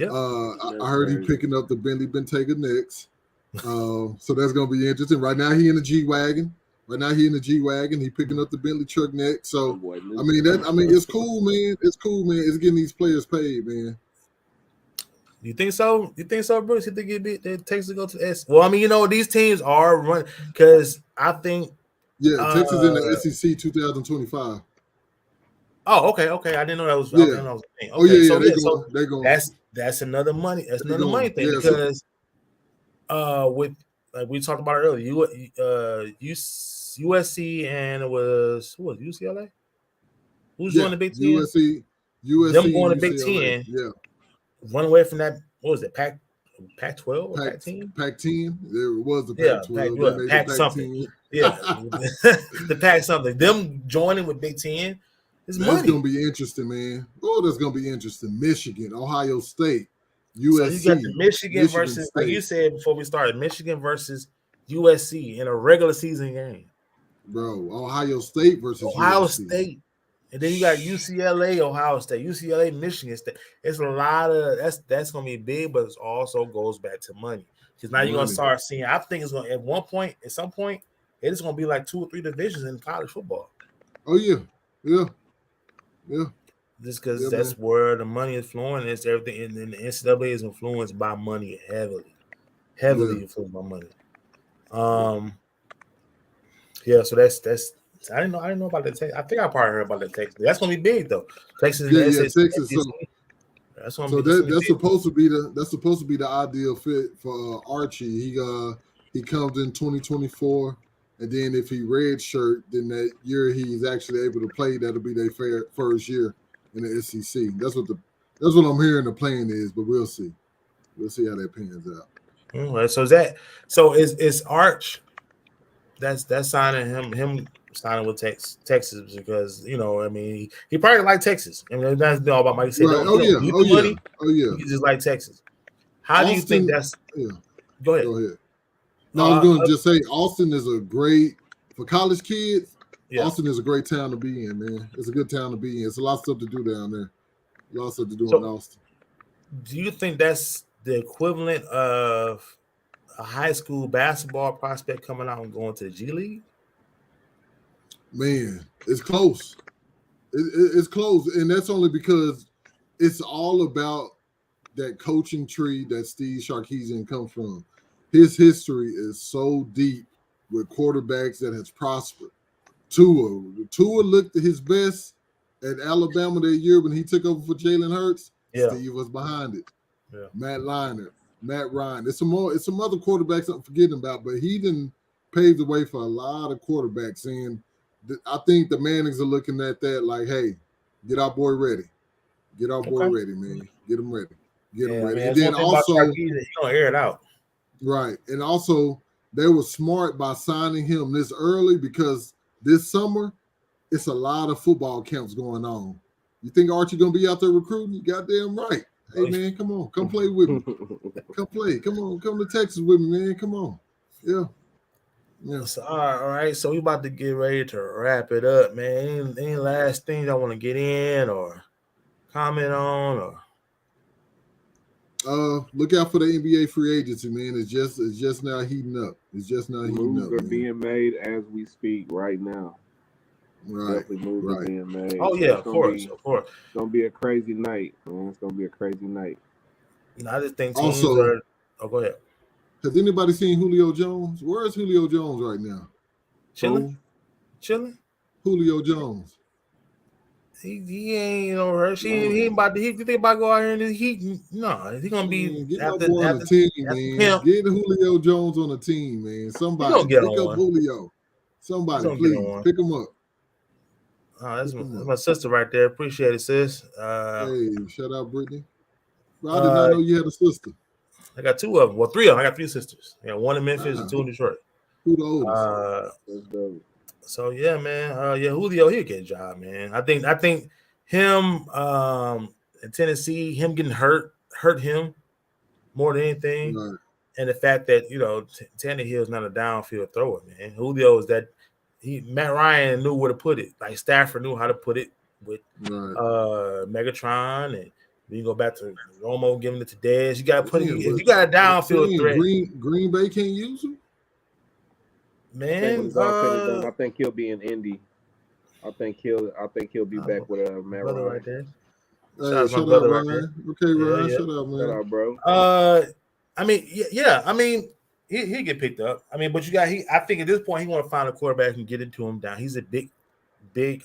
I heard he picking up the Bentley Bentayga next. So that's gonna be interesting. Right now he in the G-Wagon. He picking up the Bentley truck next. So it's cool, man. It's cool, man. It's getting these players paid, man. You think so? Bruce? You think it takes to go to S? Well, these teams are running because I think Texas in the SEC 2025. Oh, okay. I didn't know that was. Yeah. That was a thing. Okay, they're going. That's another money. That's another money thing because with like we talked about earlier, USC and it was UCLA. Who's joining the Big Ten? USC. Them going to Big UCLA. Ten. Yeah. Run away from that. What was it? Pac-12 or Pac-10? Pac-10. There was the Pac-12. Pac something. Yeah, the Pac something. Them joining with Big Ten is money. That's gonna be interesting, man. Oh, that's gonna be interesting. Michigan, Ohio State, USC. So you got the Michigan versus, State. Like you said before we started, Michigan versus USC in a regular season game. Bro, Ohio State versus Ohio USC. State. And then you got UCLA, Ohio State, UCLA, Michigan State. It's a lot of that's gonna be big, but it also goes back to money. Because now you're gonna start seeing. I think it's gonna at some point, it's gonna be like 2 or 3 divisions in college football. Oh yeah. Just because that's where the money is flowing. It's everything, and the NCAA is influenced by money heavily influenced by money. So that's. I didn't know about the Texas. I think I probably heard about the Texas. That's gonna be big though. Texas, Texas. That's supposed to be the ideal fit for Archie. He comes in 2024, and then if he red shirt, then that year he's actually able to play. That'll be their first year in the SEC. That's what I'm hearing the plan is, but we'll see. We'll see how that pans out. All right. So is Arch? That's signing him signing with Texas because he probably like Texas. That's all about Mike said. Right. He just like Texas. How do you think that's? Yeah. Go ahead. No, I was going to just say Austin is a great for college kids. Yeah. Austin is a great town to be in, man. It's a good town to be in. It's a lot of stuff to do down there. A lot of stuff to do in Austin. Do you think that's the equivalent of a high school basketball prospect coming out and going to the G League? Man, it's close. It's close, and that's only because it's all about that coaching tree that Steve Sarkisian comes from. His history is so deep with quarterbacks that has prospered. Tua looked at his best at Alabama that year when he took over for Jalen Hurts. Yeah. Steve was behind it. Yeah. Matt Leinart, Matt Ryan. It's some other quarterbacks I'm forgetting about, but he didn't pave the way for a lot of quarterbacks. And I think the Mannings are looking at that like, hey, get our boy ready. Get our boy ready, man. Get him ready. Get him ready. Man, and then also, he's gonna air it out. Right. And also, they were smart by signing him this early because this summer, it's a lot of football camps going on. You think Archie gonna be out there recruiting? You goddamn right. Hey man, come on, come play with me. Come play. Come on, come to Texas with me, man. Come on. Yeah. So, all right. So we about to get ready to wrap it up, man. Any last things I want to get in or comment on or? Look out for the NBA free agency, man. It's just now heating up. Moves are being made as we speak right now. Right. Definitely moves are being made. Oh yeah, of course. It's gonna be a crazy night, man. It's gonna be a crazy night. I just think teams are. Oh, go ahead. Has anybody seen Julio Jones? Where is Julio Jones right now? Chilling. chilling. Julio Jones. He ain't no rush. He ain't about to. He think about go out here and he no. He gonna be Man, get my after boy on the team, man. Pimp. Get Julio Jones on the team, man. Somebody gonna get pick on up one. Julio. Somebody, gonna get please on one. pick him up. Oh, that's my sister right there. Appreciate it, sis. Hey, shout out Brittany. Bro, I did not know you had a sister. I got two of them. Well, three of them. I got three sisters. I got one in Memphis and two in Detroit. Who the oldest? So yeah, man. Yeah, Julio, he'll get a job, man. I think him in Tennessee, him getting hurt him more than anything. Right. And the fact that, Tannehill is not a downfield thrower, man. Julio is that Matt Ryan knew where to put it. Like Stafford knew how to put it with Megatron, and then you go back to Romo giving it to Dez. You got to put it. If you got a downfield threat, Green Bay can't use him. Man, I think he'll be in Indy. I think he'll be back with Matt Ryan. Right there. Hey, shout out, Ryan. Okay, Ryan, shout out, man. Shout out, bro. I mean, yeah. I mean, he'll get picked up. I mean, but I think at this point he want to find a quarterback and get into him down. He's a big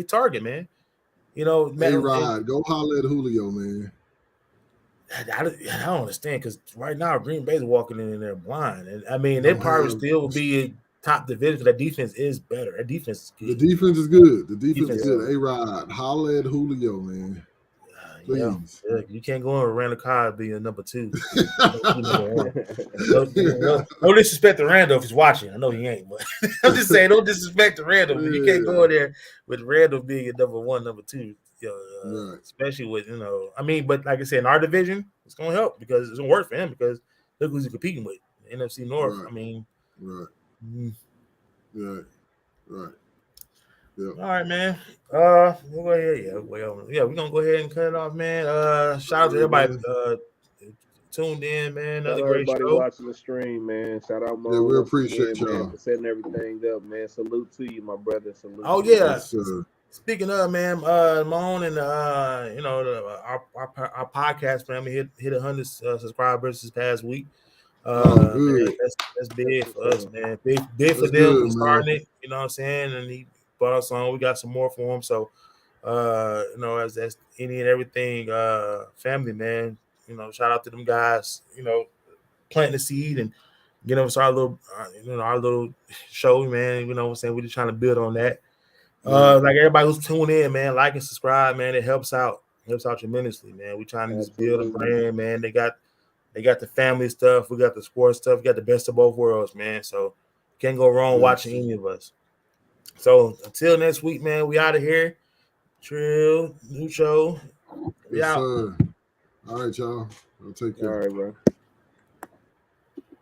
target, man. Hey, Rod, go holler at Julio, man. I don't understand because right now Green Bay's walking in there blind, and I mean they probably still will be a top division. That defense is better. That defense is good. The defense is good. The defense is good. Hey, Rod, holler at Julio, man. Please. Yeah. You can't go on with Randall Cobb being number 2. No disrespect to Randall if he's watching. I know he ain't, but I'm just saying, don't disrespect to Randall. You can't go in there with Randall being your number 1, number 2. Especially with I mean, but like I said, in our division, it's gonna help because it's gonna work for him because look who's he competing with. The NFC North. Right. I mean, right. Yep. All right, man. We'll go ahead. Yeah, we're gonna go ahead and cut it off, man. Shout out to everybody tuned in, man. Another great show. Everybody watching the stream, man. Shout out, Mo. Yeah, we appreciate y'all, man, for setting everything up, man. Salute to you, my brother. Salute. Oh yeah. Yes, speaking of, man, Moan and our podcast family hit 100 subscribers this past week. Good. Man, that's big for us, man. Big for them starting it. You know what I'm saying? And he brought us on. We got some more for him. So, as any and everything family, man. Shout out to them guys. Planting the seed and getting us our little show, man. You know what I'm saying? We're just trying to build on that. Like everybody who's tuning in, man, like and subscribe, man. It helps out tremendously, man. We're trying to just build a brand, man. They got the family stuff, we got the sports stuff, we got the best of both worlds, man. So can't go wrong watching any of us. So until next week, man, we out of here. Trill, new show. Yes, sir. All right, y'all. I'll take care. All right, bro.